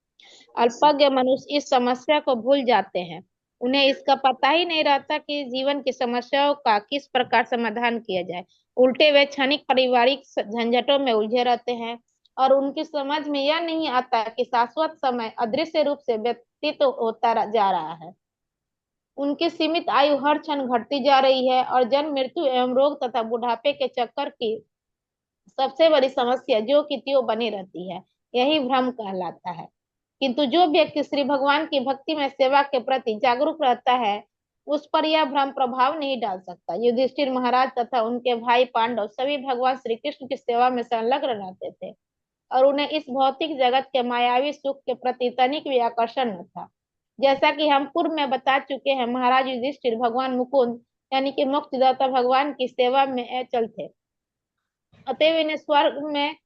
अल्पज्ञ मनुष्य इस समस्या को भूल जाते हैं। उन्हें इसका पता ही नहीं रहता कि जीवन की समस्याओं का किस प्रकार समाधान किया जाए। उल्टे वे क्षणिक पारिवारिक झंझटों में उलझे रहते हैं और उनकी समझ में यह नहीं आता कि शाश्वत समय अदृश्य रूप से व्यतीत होता जा रहा है। उनकी सीमित आयु हर क्षण घटती जा रही है और जन्म मृत्यु एवं रोग तथा बुढ़ापे के चक्कर की सबसे बड़ी समस्या जो कि त्यों बनी रहती है। यही भ्रम कहलाता है। किंतु जो व्यक्ति श्री भगवान की भक्ति में सेवा के प्रति जागरूक रहता है, उस पर यह भ्रम प्रभाव नहीं डाल सकता। युधिष्ठिर महाराज तथा उनके भाई पांडव सभी भगवान श्री कृष्ण की सेवा में संलग्न रहते थे और उन्हें इस भौतिक जगत के मायावी सुख के प्रति तनिक भी आकर्षण न था। जैसा कि हम पूर्व में बता चुके हैं, महाराज युधिष्ठिर भगवान मुकुंद यानी कि मुक्तिदाता भगवान की सेवा में अचल थे। अतएव इन्हें स्वर्ग में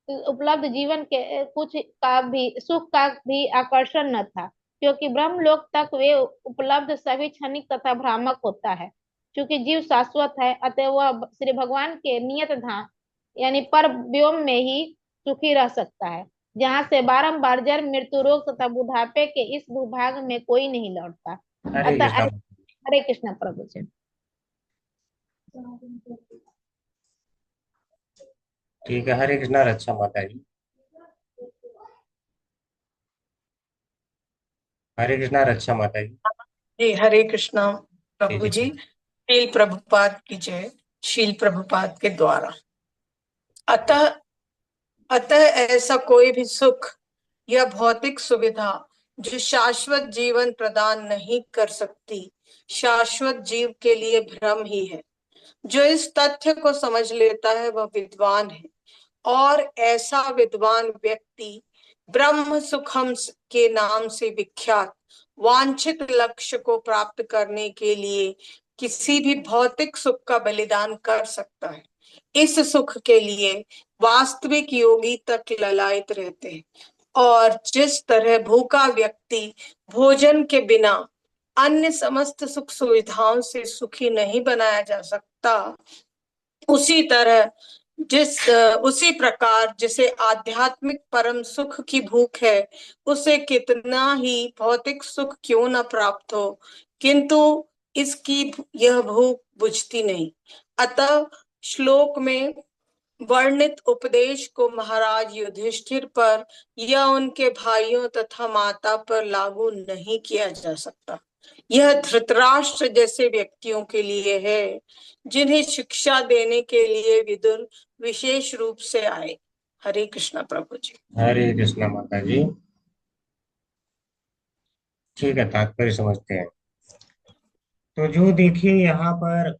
उपलब्ध जीवन के कुछ का भी सुख का भी आकर्षण न था, क्योंकि ब्रह्मलोक तक वे उपलब्ध सभी क्षणिक तथा भ्रामक होता है। क्योंकि जीव शाश्वत है, अतः वह श्री भगवान के नियत धाम यानी पर व्योम में ही सुखी रह सकता है, जहाँ से बारंबार जन्म मृत्यु रोग तथा बुढ़ापे के इस भूभाग में कोई नहीं लौटता। हरे अतः कृष्णा। हरे कृष्ण प्रभु जी। ठीक है, हरे कृष्णा रक्षा माता जी। हरे कृष्णा रक्षा माता जी। जी हरे कृष्णा जी प्रभु जी जी। जी। शील प्रभुपाद की जय। शील प्रभुपाद के द्वारा अतः अतः ऐसा कोई भी सुख या भौतिक सुविधा जो शाश्वत जीवन प्रदान नहीं कर सकती, शाश्वत जीव के लिए भ्रम ही है। जो इस तथ्य को समझ लेता है वह विद्वान है, और ऐसा विद्वान व्यक्ति ब्रह्म सुखम के नाम से विख्यात वांछित लक्ष्य को प्राप्त करने के लिए किसी भी भौतिक सुख का बलिदान कर सकता है। इस सुख के लिए वास्तविक योगी तक ललायत रहते हैं, और जिस तरह भूखा व्यक्ति भोजन के बिना अन्य समस्त सुख सुविधाओं से सुखी नहीं बनाया जा सकता, उसी तरह उसी प्रकार जिसे आध्यात्मिक परम सुख की भूख है, उसे कितना ही भौतिक सुख क्यों न प्राप्त हो, किंतु इसकी यह भूख बुझती नहीं। अतः श्लोक में वर्णित उपदेश को महाराज युधिष्ठिर पर या उनके भाइयों तथा माता पर लागू नहीं किया जा सकता। यह धृतराष्ट्र जैसे व्यक्तियों के लिए है, जिन्हें शिक्षा देने के लिए विदुर विशेष रूप से आए। हरे कृष्णा प्रभु जी। हरे कृष्णा माता जी। ठीक है, तात्पर्य समझते हैं। तो जो देखिए यहाँ पर,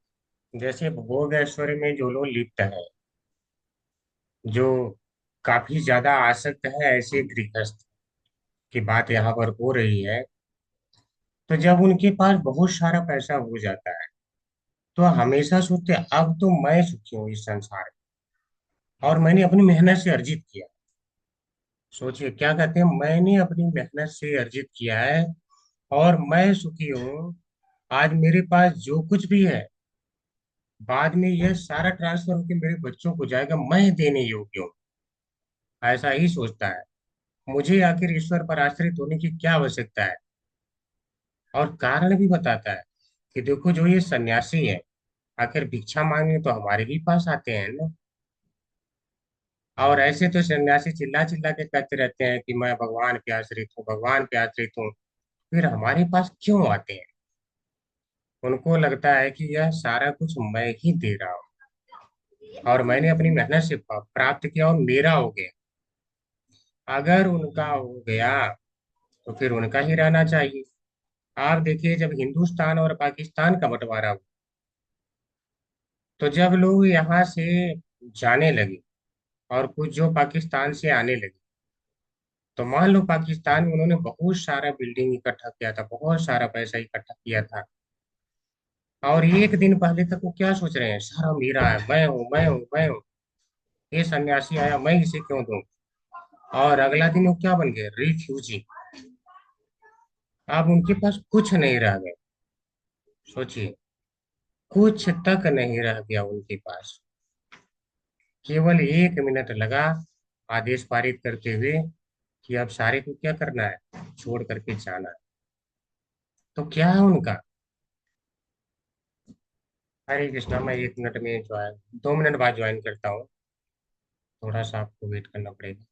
जैसे भोग ऐश्वर्य में जो लोग लिप्त है, जो काफी ज्यादा आसक्त है, ऐसे गृहस्थ की बात यहाँ पर हो रही है। तो जब उनके पास बहुत सारा पैसा हो जाता है, तो हमेशा सोचते हैं, अब तो मैं सुखी हूँ इस संसार में, और मैंने अपनी मेहनत से अर्जित किया। सोचिए क्या कहते हैं, मैंने अपनी मेहनत से अर्जित किया है और मैं सुखी हूँ। आज मेरे पास जो कुछ भी है, बाद में यह सारा ट्रांसफर होकर मेरे बच्चों को जाएगा, मैं देने योग्य हूँ। ऐसा ही सोचता है। मुझे आखिर ईश्वर पर आश्रित होने की क्या आवश्यकता है। और कारण भी बताता है कि देखो, जो ये सन्यासी है, आखिर भिक्षा मांगने तो हमारे भी पास आते हैं ना। और ऐसे तो सन्यासी चिल्ला चिल्ला के कहते रहते हैं कि मैं भगवान पे आश्रित हूँ, भगवान पे आश्रित हूँ। फिर हमारे पास क्यों आते हैं? उनको लगता है कि यह सारा कुछ मैं ही दे रहा हूँ, और मैंने अपनी मेहनत से प्राप्त किया और मेरा हो गया। अगर उनका हो गया तो फिर उनका ही रहना चाहिए। आप देखिए, जब हिंदुस्तान और पाकिस्तान का बंटवारा हुआ, तो जब लोग यहाँ से जाने लगे और कुछ जो पाकिस्तान से आने लगे, तो मान लो पाकिस्तान में उन्होंने बहुत सारा बिल्डिंग इकट्ठा किया था, बहुत सारा पैसा इकट्ठा किया था। और एक दिन पहले तक वो क्या सोच रहे हैं, सारा मेरा है, मैं हूँ मैं हूँ मैं हूँ। ये सन्यासी आया, मैं इसे क्यों दूं। और अगला दिन वो क्या बन गए, रिफ्यूजी। अब उनके पास कुछ नहीं रह गए। सोचिए, कुछ तक नहीं रह गया उनके पास। केवल 1 मिनट लगा आदेश पारित करते हुए कि अब सारे को क्या करना है, छोड़ करके जाना है। तो क्या है उनका। हरे कृष्णा, मैं 1 मिनट में ज्वाइन, 2 मिनट बाद ज्वाइन करता हूँ। थोड़ा सा आपको वेट करना पड़ेगा।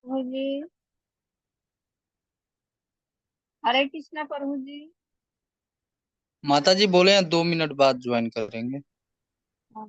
प्रभु जी। हरे कृष्णा प्रभु जी। माता जी बोले हैं 2 मिनट बाद ज्वाइन करेंगे। हाँ।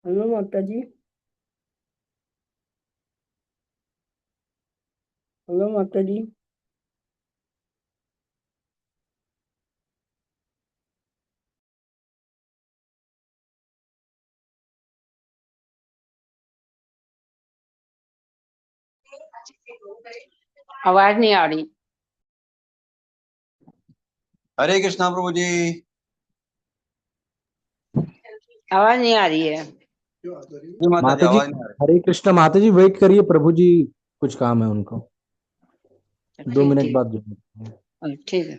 हेलो माता जी। हेलो माता जी। आवाज नहीं आ रही। हरे कृष्णा प्रभु जी। आवाज नहीं आ रही है। जी माता जी माता जी आवाज नहीं आ हरे कृष्णा। माता जी वेट करिए, प्रभु जी कुछ काम है उनको। 2 मिनट ठीक बाद जो ठीक है।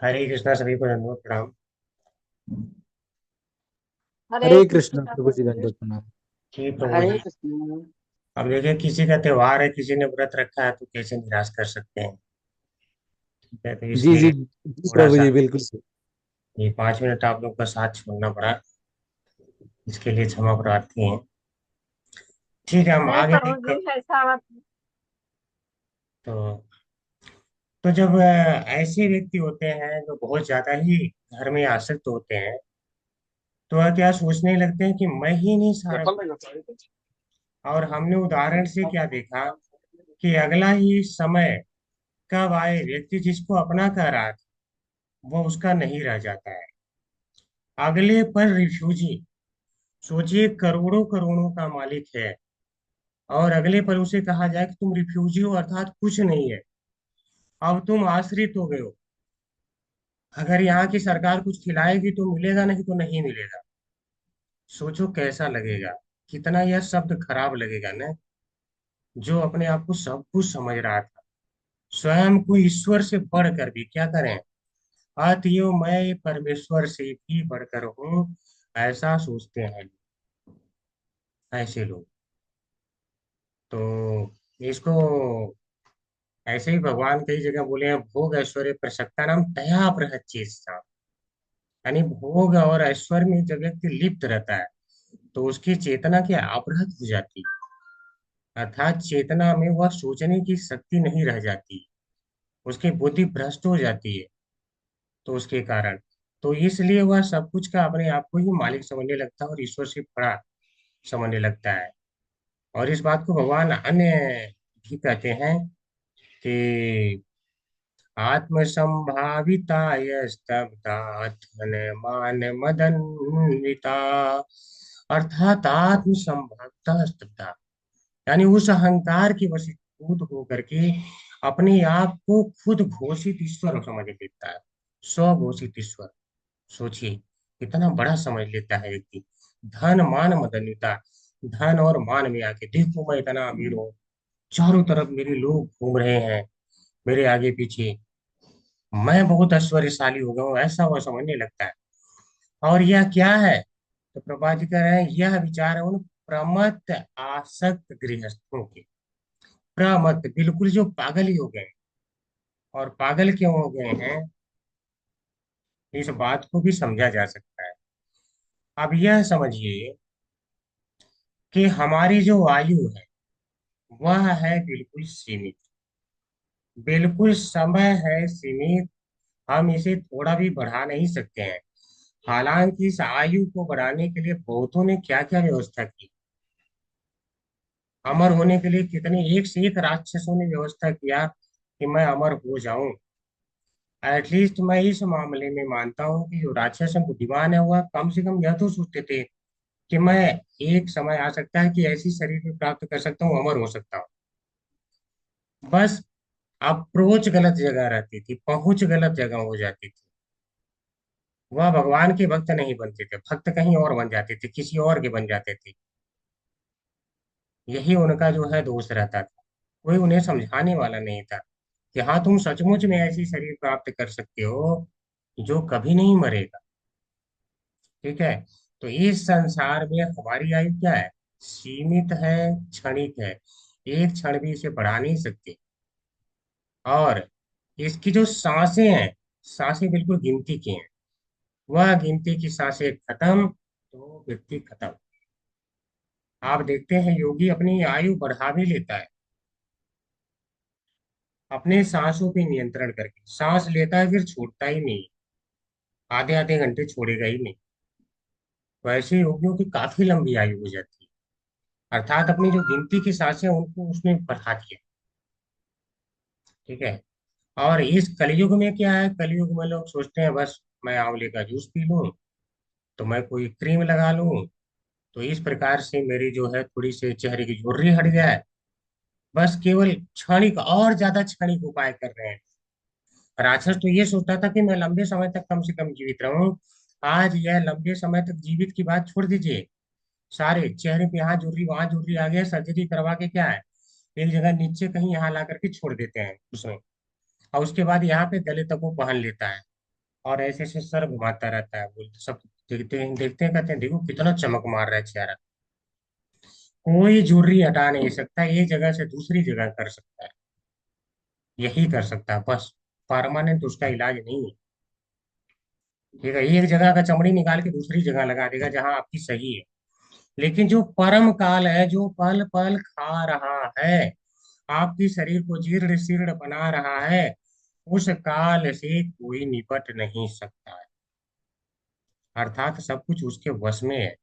हरे कृष्णा सभी को दंडवत प्रणाम। हरे हरे कृष्णा कृष्णा प्रभु जी, प्रभु जी। दंडवत प्रणाम। जी प्रभु हरे जी। कृष्ण। अब देखिए, किसी का त्योहार है, किसी ने व्रत रखा है, तो कैसे निराश कर सकते हैं। ठीक है, तो जी जी इसलिए जी थोड़ा प्रभु सा जी, बिल्कुल। ये 5 मिनट आप लोग का साथ छोड़ना पड़ा, इसके लिए क्षमा प्रार्थी हैं। ठीक है, हम नहीं आगे प्रभु जी, ऐसा मत। तो जब ऐसे व्यक्ति होते हैं जो बहुत ज्यादा ही घर में आसक्त होते हैं, तो वह क्या सोचने लगते हैं कि मैं ही नहीं सारा कुछ। और हमने उदाहरण से क्या देखा कि अगला ही समय कब आए, व्यक्ति जिसको अपना कह रहा था वो उसका नहीं रह जाता है। अगले पर रिफ्यूजी, सोचिए करोड़ों करोड़ों का मालिक है, और अगले पर उसे कहा जाए कि तुम रिफ्यूजी हो, अर्थात कुछ नहीं है, अब तुम आश्रित हो गए हो। अगर यहाँ की सरकार कुछ खिलाएगी तो मिलेगा, नहीं तो नहीं मिलेगा। सोचो कैसा लगेगा, कितना यह शब्द खराब लगेगा ना। जो अपने आप को सब कुछ समझ रहा था, स्वयं को ईश्वर से बढ़कर भी क्या करें, अतएव मैं परमेश्वर से भी बढ़कर हूँ, ऐसा सोचते हैं ऐसे लोग। तो इसको ऐसे ही भगवान कई जगह बोले हैं, भोग ऐश्वर्य प्रसक्ता नाम तया प्रहच्चेष्टा। यानी भोग और ऐश्वर्य में जब व्यक्ति लिप्त रहता है तो उसकी चेतना की अपहृत हो जाती है, अर्थात चेतना में वह सोचने की शक्ति नहीं रह जाती, उसकी बुद्धि भ्रष्ट हो जाती है। तो उसके कारण, तो इसलिए वह सब कुछ का अपने आप को ही मालिक समझने लगता है और ईश्वर से बड़ा समझने लगता है। और इस बात को भगवान अन्य भी कहते हैं कि आत्मसंभाविताय स्तब्धा धन मान मदन्विता, अर्थात आत्मसंभाविता स्तब्धा, यानी उस अहंकार की वशीभूत होकर के अपने आप को खुद घोषित ईश्वर समझ लेता है, स्वघोषित ईश्वर। सोचिए कितना बड़ा समझ लेता है व्यक्ति। धन मान मदन्विता, धन और मान में आके देखो मैं इतना अमीर हूँ, चारों तरफ मेरे लोग घूम रहे हैं मेरे आगे पीछे, मैं बहुत ऐश्वर्यशाली हो गया हूँ, ऐसा वह समझने लगता है। और यह क्या है, तो प्रभुपाद जी कह रहे हैं यह विचार है उन प्रमत्त आसक्त गृहस्थों के। प्रमत्त बिल्कुल जो पागल ही हो गए। और पागल क्यों हो गए हैं, इस बात को भी समझा जा सकता है। अब यह समझिए कि हमारी जो आयु है वह है बिल्कुल सीमित, बिल्कुल समय है सीमित, हम इसे थोड़ा भी बढ़ा नहीं सकते हैं। हालांकि इस आयु को बढ़ाने के लिए बहुतों ने क्या क्या व्यवस्था की, अमर होने के लिए कितने एक से एक राक्षसों ने व्यवस्था किया कि मैं अमर हो जाऊं। एटलीस्ट मैं इस मामले में मानता हूं कि जो राक्षस बुद्धिमान है वह कम से कम यह तो सोचते थे कि मैं एक समय आ सकता है कि ऐसी शरीर में प्राप्त कर सकता हूँ, अमर हो सकता हूँ। बस अप्रोच गलत जगह रहती थी, पहुंच गलत जगह हो जाती थी। वह भगवान के भक्त नहीं बनते थे, भक्त कहीं और बन जाते थे, किसी और के बन जाते थे। यही उनका जो है दोष रहता था। कोई उन्हें समझाने वाला नहीं था कि हाँ तुम सचमुच में ऐसी शरीर प्राप्त कर सकते हो जो कभी नहीं मरेगा। ठीक है। तो इस संसार में हमारी आयु क्या है, सीमित है, क्षणिक है, एक क्षण भी इसे बढ़ा नहीं सकते। और इसकी जो सांसें हैं, सांसें बिल्कुल गिनती की हैं। वह गिनती की सांसें खत्म तो व्यक्ति खत्म। आप देखते हैं योगी अपनी आयु बढ़ा भी लेता है अपने सांसों पे नियंत्रण करके, सांस लेता है फिर छोड़ता ही नहीं, आधे आधे घंटे छोड़ेगा ही नहीं। वैसे योगियों की काफी लंबी आयु हो जाती है, अर्थात अपनी जो गिनती की सांसें उनको उसने बढ़ा दिया। ठीक है। और इस कलयुग में क्या है, कलयुग में लोग सोचते हैं बस मैं आंवले का जूस पी लूं, तो मैं कोई क्रीम लगा लूं, तो इस प्रकार से मेरी जो है थोड़ी सी चेहरे की झुर्री हट जाए। बस केवल क्षणिक और ज्यादा क्षणिक उपाय कर रहे हैं। राक्षस तो ये सोचता था कि मैं लंबे समय तक कम से कम जीवित रहूं। आज यह लंबे समय तक जीवित की बात छोड़ दीजिए, सारे चेहरे पे यहाँ झुर्री वहां झुर्री आ गया, सर्जरी करवा के क्या है, एक जगह नीचे कहीं यहाँ ला करके छोड़ देते हैं उसमें, और उसके बाद यहाँ पे गले तक वो पहन लेता है और ऐसे ऐसे सर घुमाता रहता है, बोलते सब देखते हैं कहते हैं देखो कितना चमक मार रहा है चेहरा। कोई झुर्री हटा नहीं सकता, एक जगह से दूसरी जगह कर सकता है, यही कर सकता है बस। परमानेंट उसका इलाज नहीं है। ठीक है, एक जगह का चमड़ी निकाल के दूसरी जगह लगा देगा जहां आपकी सही है। लेकिन जो परम काल है, जो पल पल खा रहा है, आपकी शरीर को जीर्ण शीर्ण बना रहा है, उस काल से कोई निपट नहीं सकता है। अर्थात सब कुछ उसके वश में है।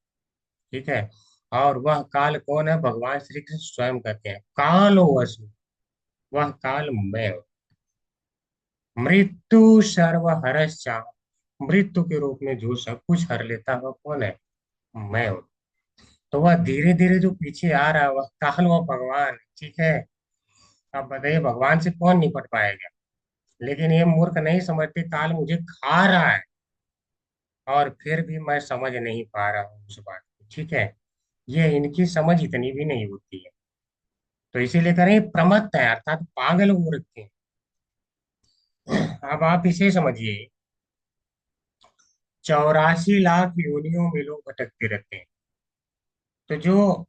ठीक है। और वह काल कौन है, भगवान श्री कृष्ण स्वयं कहते हैं कालो वश, वह काल मैं हूं। मृत्यु सर्व हरश्चा, मृत्यु के रूप में जो सब कुछ हर लेता है वह कौन है, मैं हूं। तो वह धीरे धीरे जो पीछे आ रहा है वह काल, वह भगवान। ठीक है। अब बताइए भगवान से कौन निपट पाएगा। लेकिन ये मूर्ख नहीं समझते काल मुझे खा रहा है, और फिर भी मैं समझ नहीं पा रहा हूँ उस बात को। ठीक है, ये इनकी समझ इतनी भी नहीं होती है। तो इसीलिए कह रहे हैं प्रमत्त है, अर्थात पागल हो रखे हैं। अब आप इसे समझिए, 84 लाख योनियों में लोग भटकते रहते हैं। तो जो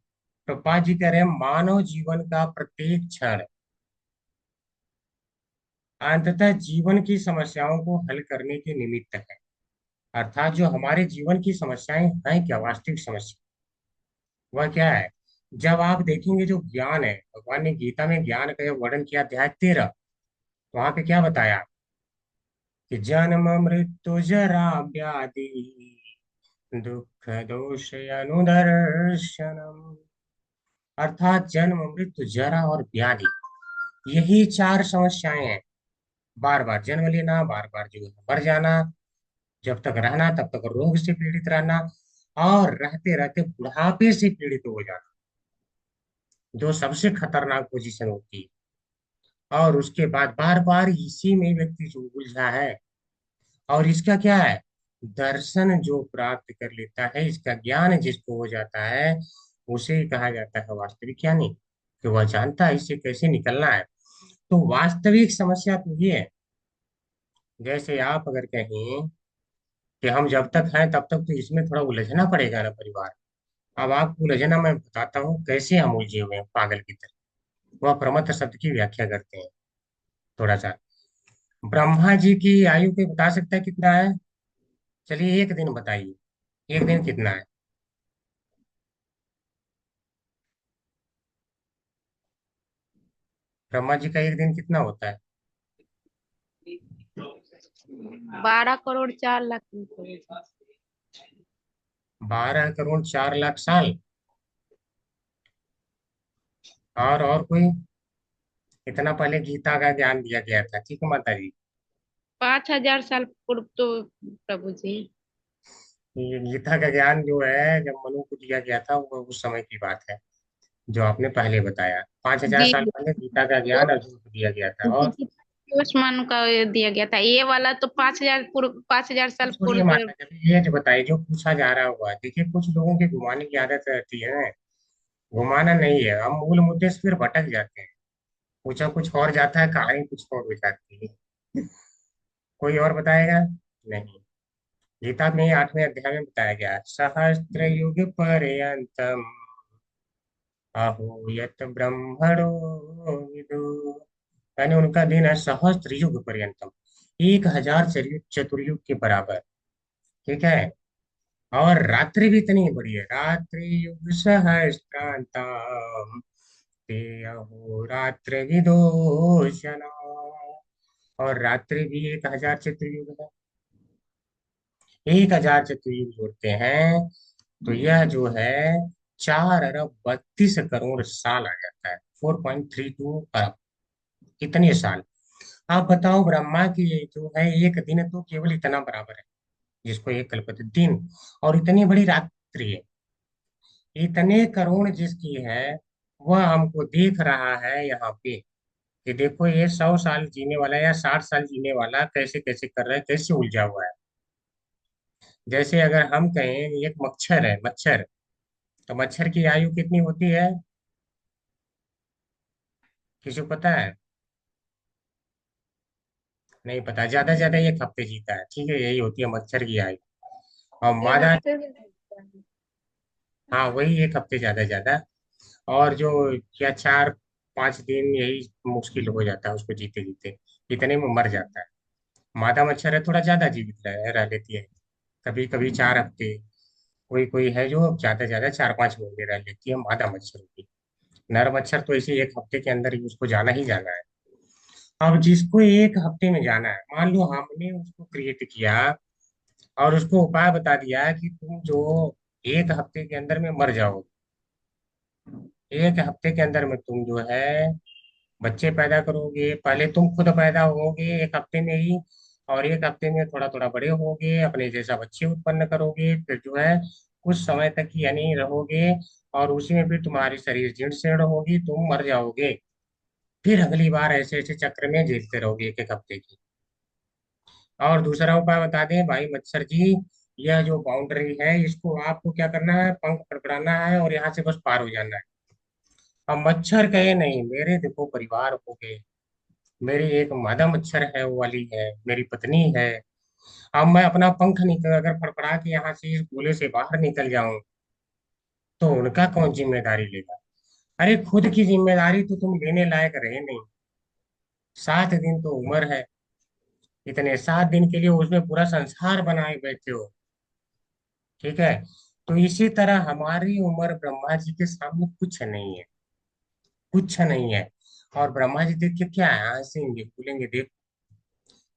प्रभुपाद जी कह रहे हैं, मानव जीवन का प्रत्येक क्षण अंततः जीवन की समस्याओं को हल करने के निमित्त है। अर्थात जो हमारे जीवन की समस्याएं हैं, क्या वास्तविक समस्या वह क्या है? जब आप देखेंगे जो ज्ञान है, भगवान ने गीता में ज्ञान का वर्णन किया, अध्याय 13, वहां पे क्या बताया कि जन्म मृत्यु जरा व्याधि दुख दोष अनुदर्शनम। अर्थात जन्म मृत्यु जरा और व्याधि, यही चार समस्याएं हैं। बार बार जन्म लेना, बार बार जो है मर जाना, जब तक रहना तब तक रोग से पीड़ित रहना, और रहते रहते बुढ़ापे से पीड़ित हो जाना, जो सबसे खतरनाक पोजीशन होती है। और उसके बाद बार बार इसी में व्यक्ति जो उलझा है, और इसका क्या है, दर्शन जो प्राप्त कर लेता है, इसका ज्ञान जिसको हो जाता है, उसे ही कहा जाता है वास्तविक ज्ञानी, कि वह जानता है इससे कैसे निकलना है। तो वास्तविक समस्या तो ये है, जैसे आप अगर कहें कि हम जब तक हैं तब तक तो इसमें थोड़ा उलझना पड़ेगा ना परिवार। अब आपको उलझना मैं बताता हूँ कैसे हम उलझे हुए हैं पागल की तरह। वह प्रमथ शब्द की व्याख्या करते हैं थोड़ा सा। ब्रह्मा जी की आयु पे बता सकता है कितना है? चलिए एक दिन बताइए, एक दिन कितना है? ब्रह्मा जी का एक दिन कितना होता है? 12 करोड़ 4 लाख। 12 करोड़ 4 लाख साल। और कोई? इतना पहले गीता का ज्ञान दिया गया था, ठीक है माता जी। 5,000 साल पूर्व तो प्रभु जी। ये गीता का ज्ञान जो है जब मनु को दिया गया था, वो उस समय की बात है जो आपने पहले बताया। 5,000 साल जी पहले गीता का वो ज्ञान अर्जुन को दिया गया था। जी और जी, आयुष्मान का दिया गया था, ये वाला तो 5,000 पूर्व, 5,000 साल छोड़िए पूर्व। माता जी, ये जो बताइए जो पूछा जा रहा हुआ, देखिए कुछ लोगों की घुमाने की आदत रहती है ना। घुमाना नहीं है, हम मूल मुद्दे से फिर भटक जाते हैं। पूछा कुछ और जाता है, कहानी कुछ और हो जाती है। कोई और बताएगा? नहीं। गीता में 8वें अध्याय में बताया गया, सहस्त्र युग पर्यंतम अहो ब्रह्मणो विदु। यानी उनका दिन है सहस्त्र युग पर्यंतम, 1,000 चतुर्युग के बराबर। ठीक है। और रात्रि भी इतनी ही बड़ी है, रात्रि युग सहस्त्रांतम ते अहोरात्र विदोषणा। और रात्रि भी 1,000 चतुर्युग है। 1,000 चतुर्युग जोड़ते हैं तो यह जो है 4 अरब 32 करोड़ साल आ जाता है, 4.32 अरब, इतने साल। आप बताओ, ब्रह्मा की ये जो है एक दिन तो केवल इतना बराबर है, जिसको एक कल्पति दिन, और इतनी बड़ी रात्रि है, इतने करोड़ जिसकी है, वह हमको देख रहा है यहाँ पे कि देखो ये 100 साल जीने वाला या 60 साल जीने वाला कैसे कैसे कर रहा है, कैसे उलझा हुआ है। जैसे अगर हम कहें एक मच्छर है, मच्छर, तो मच्छर की आयु कितनी होती है? किसी को पता है? नहीं पता, ज्यादा से ज्यादा 1 हफ्ते जीता है, ठीक है, यही होती है मच्छर की आयु। और एक मादा, हफ्ते भी नहीं होता है। हाँ वही 1 हफ्ते ज्यादा से ज्यादा। और जो क्या 4-5 दिन, यही मुश्किल हो जाता है उसको जीते जीते, इतने में मर जाता है। मादा मच्छर है थोड़ा ज्यादा जीवित रह लेती है, कभी कभी 4 हफ्ते। कोई कोई है जो ज्यादा से ज्यादा 4-5 महीने रह लेती है, मादा मच्छर की। नर मच्छर तो इसे 1 हफ्ते के अंदर ही उसको जाना ही जाना है। अब जिसको 1 हफ्ते में जाना है, मान लो हमने उसको क्रिएट किया और उसको उपाय बता दिया कि तुम जो 1 हफ्ते के अंदर में मर जाओ, 1 हफ्ते के अंदर में तुम जो है बच्चे पैदा करोगे, पहले तुम खुद पैदा होगे 1 हफ्ते में ही, और 1 हफ्ते में थोड़ा थोड़ा बड़े होगे, अपने जैसा बच्चे उत्पन्न करोगे, फिर जो है कुछ समय तक ही यानी रहोगे, और उसी में फिर तुम्हारी शरीर जीर्ण शीर्ण होगी, तुम मर जाओगे। फिर अगली बार ऐसे ऐसे चक्र में झेलते रहोगे 1 1 हफ्ते की। और दूसरा उपाय बता दें भाई मच्छर जी, यह जो बाउंड्री है इसको आपको क्या करना है, पंख फड़फड़ाना है और यहाँ से बस पार हो जाना है। अब मच्छर कहे नहीं, मेरे देखो परिवार हो गए, मेरी एक मादा मच्छर है, वो वाली है, मेरी पत्नी है। अब मैं अपना पंख निकल अगर फड़फड़ा के यहाँ से इस गोले से बाहर निकल जाऊं तो उनका कौन जिम्मेदारी लेगा? अरे खुद की जिम्मेदारी तो तुम लेने लायक रहे नहीं। 7 दिन तो उम्र है, इतने 7 दिन के लिए उसमें पूरा संसार बनाए बैठे हो। ठीक है, तो इसी तरह हमारी उम्र ब्रह्मा जी के सामने कुछ नहीं है, कुछ नहीं है। और ब्रह्मा जी देख के क्या है, हंसेंगे बोलेंगे देख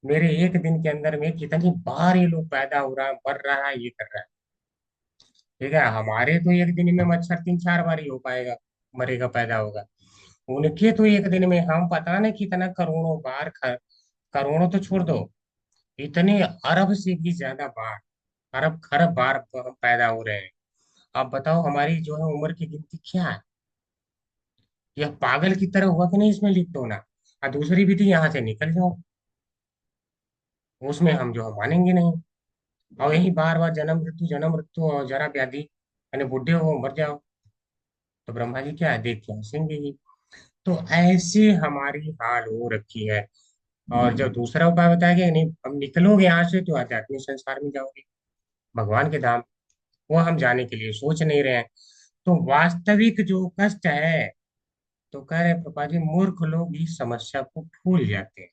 मेरे एक दिन के अंदर में कितनी बार ये लोग पैदा हो रहा है, बढ़ रहा है, ये कर रहा है। ठीक है, हमारे तो एक दिन में मच्छर 3-4 बार ही हो पाएगा, मरेगा, पैदा होगा। उनके तो एक दिन में हम पता नहीं कितना करोड़ों बार करोड़ों तो छोड़ दो, इतने अरब से भी ज्यादा बार, अरब खरब बार हम पैदा हो रहे हैं। आप बताओ हमारी जो है उम्र की गिनती क्या है? यह पागल की तरह हुआ कि नहीं इसमें लिप्त होना। और दूसरी विधि यहाँ से निकल जाओ, उसमें हम जो है मानेंगे नहीं। और यही बार बार जन्म मृत्यु और जरा व्याधि, यानी बुढ़े हो मर जाओ, तो ब्रह्मा जी क्या है, देख के हंसेंगे ही। तो ऐसी हमारी हाल हो रखी है। और जब दूसरा उपाय बताया कि नहीं अब निकलोगे यहाँ से तो आध्यात्मिक संसार में जाओगे, भगवान के धाम, वो हम जाने के लिए सोच नहीं रहे हैं। तो वास्तविक जो कष्ट है, तो कह रहे प्रभा जी मूर्ख लोग इस समस्या को भूल जाते हैं।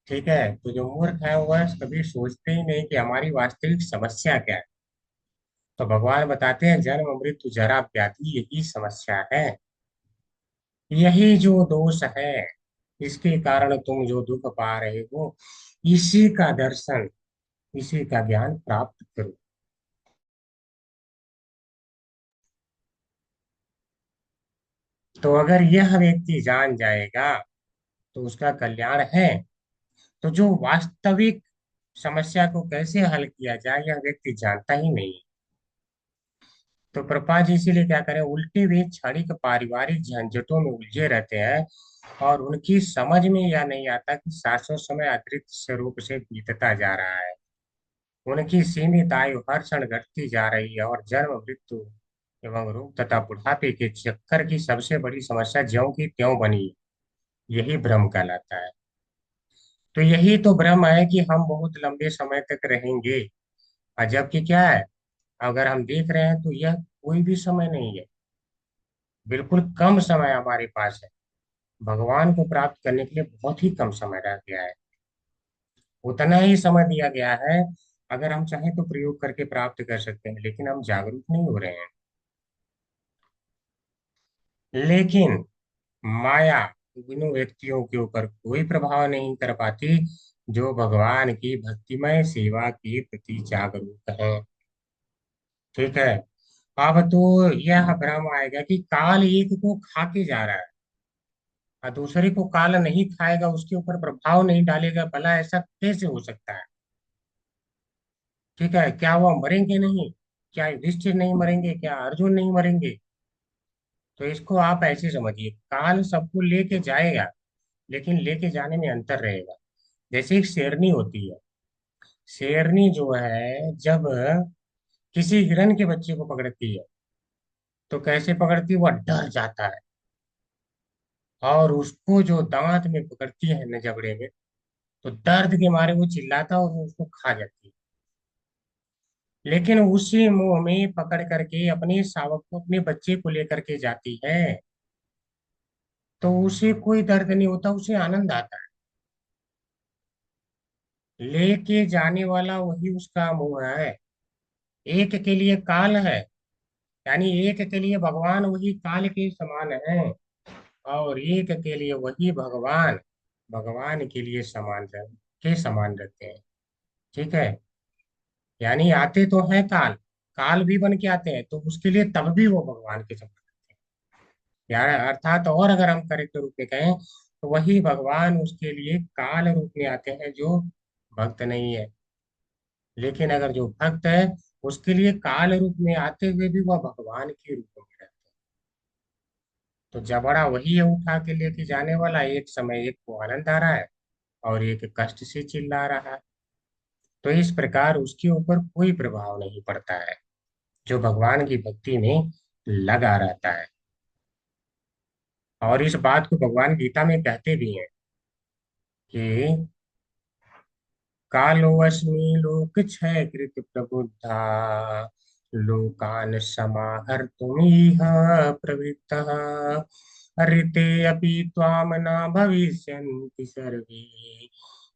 ठीक है, तो जो मूर्ख है वह कभी सोचते ही नहीं कि हमारी वास्तविक समस्या क्या है। तो भगवान बताते हैं जन्म मृत्यु जरा व्याधि यही समस्या है, यही जो दोष है, इसके कारण तुम जो दुख पा रहे हो, इसी का दर्शन, इसी का ज्ञान प्राप्त करो। तो अगर यह व्यक्ति जान जाएगा तो उसका कल्याण है। तो जो वास्तविक समस्या को कैसे हल किया जाए यह व्यक्ति जानता ही नहीं है। तो प्रभा जी इसीलिए क्या करें, उल्टे वे क्षणिक पारिवारिक झंझटों में उलझे रहते हैं और उनकी समझ में यह नहीं आता कि शाश्वत समय अतिरिक्त स्वरूप से बीतता जा रहा है। उनकी सीमित आयु हर क्षण घटती जा रही है और जन्म मृत्यु एवं रोग तथा बुढ़ापे के चक्कर की सबसे बड़ी समस्या ज्यों की त्यों बनी है। यही भ्रम कहलाता है। तो यही तो भ्रम है कि हम बहुत लंबे समय तक रहेंगे, और जबकि क्या है, अगर हम देख रहे हैं तो यह कोई भी समय नहीं है, बिल्कुल कम समय हमारे पास है। भगवान को प्राप्त करने के लिए बहुत ही कम समय रह गया है, उतना ही समय दिया गया है। अगर हम चाहें तो प्रयोग करके प्राप्त कर सकते हैं, लेकिन हम जागरूक नहीं हो रहे हैं। लेकिन माया इन व्यक्तियों के ऊपर कोई प्रभाव नहीं कर पाती जो भगवान की भक्तिमय सेवा के प्रति जागरूक है। ठीक है, अब तो यह भ्रम आएगा कि काल एक को खा के जा रहा है और दूसरे को काल नहीं खाएगा, उसके ऊपर प्रभाव नहीं डालेगा, भला ऐसा कैसे हो सकता है? ठीक है, क्या वो मरेंगे नहीं? क्या युधिष्ठिर नहीं मरेंगे? क्या अर्जुन नहीं मरेंगे? तो इसको आप ऐसे समझिए, काल सबको लेके जाएगा, लेकिन लेके जाने में अंतर रहेगा। जैसे एक शेरनी होती है, शेरनी जो है जब किसी हिरन के बच्चे को पकड़ती है तो कैसे पकड़ती है, वह डर जाता है और उसको जो दांत में पकड़ती है न जबड़े में, तो दर्द के मारे वो चिल्लाता है और वो उसको खा जाती है। लेकिन उसी मुंह में पकड़ करके अपने शावक को, अपने बच्चे को लेकर के जाती है, तो उसे कोई दर्द नहीं होता, उसे आनंद आता है। लेके जाने वाला वही उसका मुंह है। एक के लिए काल है, यानी एक के लिए भगवान वही काल के समान है, और एक के लिए वही भगवान भगवान के लिए के समान रहते हैं। ठीक है, यानी आते तो हैं काल, काल भी बन के आते हैं, तो उसके लिए तब भी वो भगवान के समान रहते हैं। यार अर्थात और अगर हम करेक्ट रूप में कहें तो वही भगवान उसके लिए काल रूप में आते हैं जो भक्त नहीं है। लेकिन अगर जो भक्त है उसके लिए काल रूप में आते हुए भी वह भगवान के रूप में रहते हैं। तो जबड़ा वही है उठा के लेके जाने वाला, एक समय एक को आनंद आ रहा है और एक कष्ट से चिल्ला रहा है। तो इस प्रकार उसके ऊपर कोई प्रभाव नहीं पड़ता है, जो भगवान की भक्ति में लगा रहता है। और इस बात को भगवान गीता में कहते भी हैं कि कालोऽस्मि लोकक्षयकृत् प्रबुद्धा लोकान् समाहर्तुमिह प्रवृत्तः ऋते अपि त्वां न भविष्यन्ति सर्वे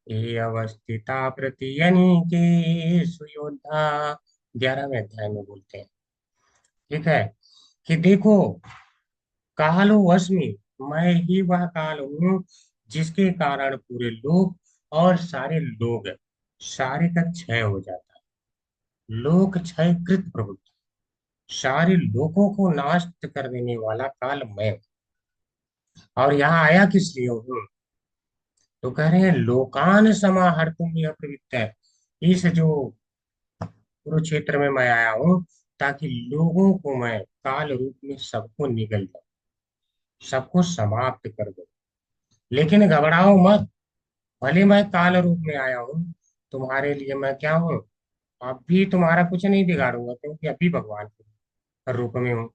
ये अवस्थिता प्रत्यनीकेषु योद्धा। 11वें अध्याय में बोलते हैं, ठीक है, कि देखो, कालो अस्मि, मैं ही वह काल हूँ जिसके कारण पूरे लोक और सारे लोग, सारे का क्षय हो जाता है। लोक क्षय कृत प्रभु, सारे लोगों को नाश कर देने वाला काल मैं हूँ। और यहाँ आया किस लिए हूँ? तो कह रहे हैं लोकान समाहर्तुम यह प्रवृत्त है। इस जो कुरुक्षेत्र में मैं आया हूँ ताकि लोगों को मैं काल रूप में सबको निगल जाऊं, सबको समाप्त कर दूं। लेकिन घबराओ मत, भले मैं काल रूप में आया हूँ, तुम्हारे लिए मैं क्या हूँ? अभी तुम्हारा कुछ नहीं बिगाड़ूंगा, क्योंकि अभी भगवान के रूप में हूँ।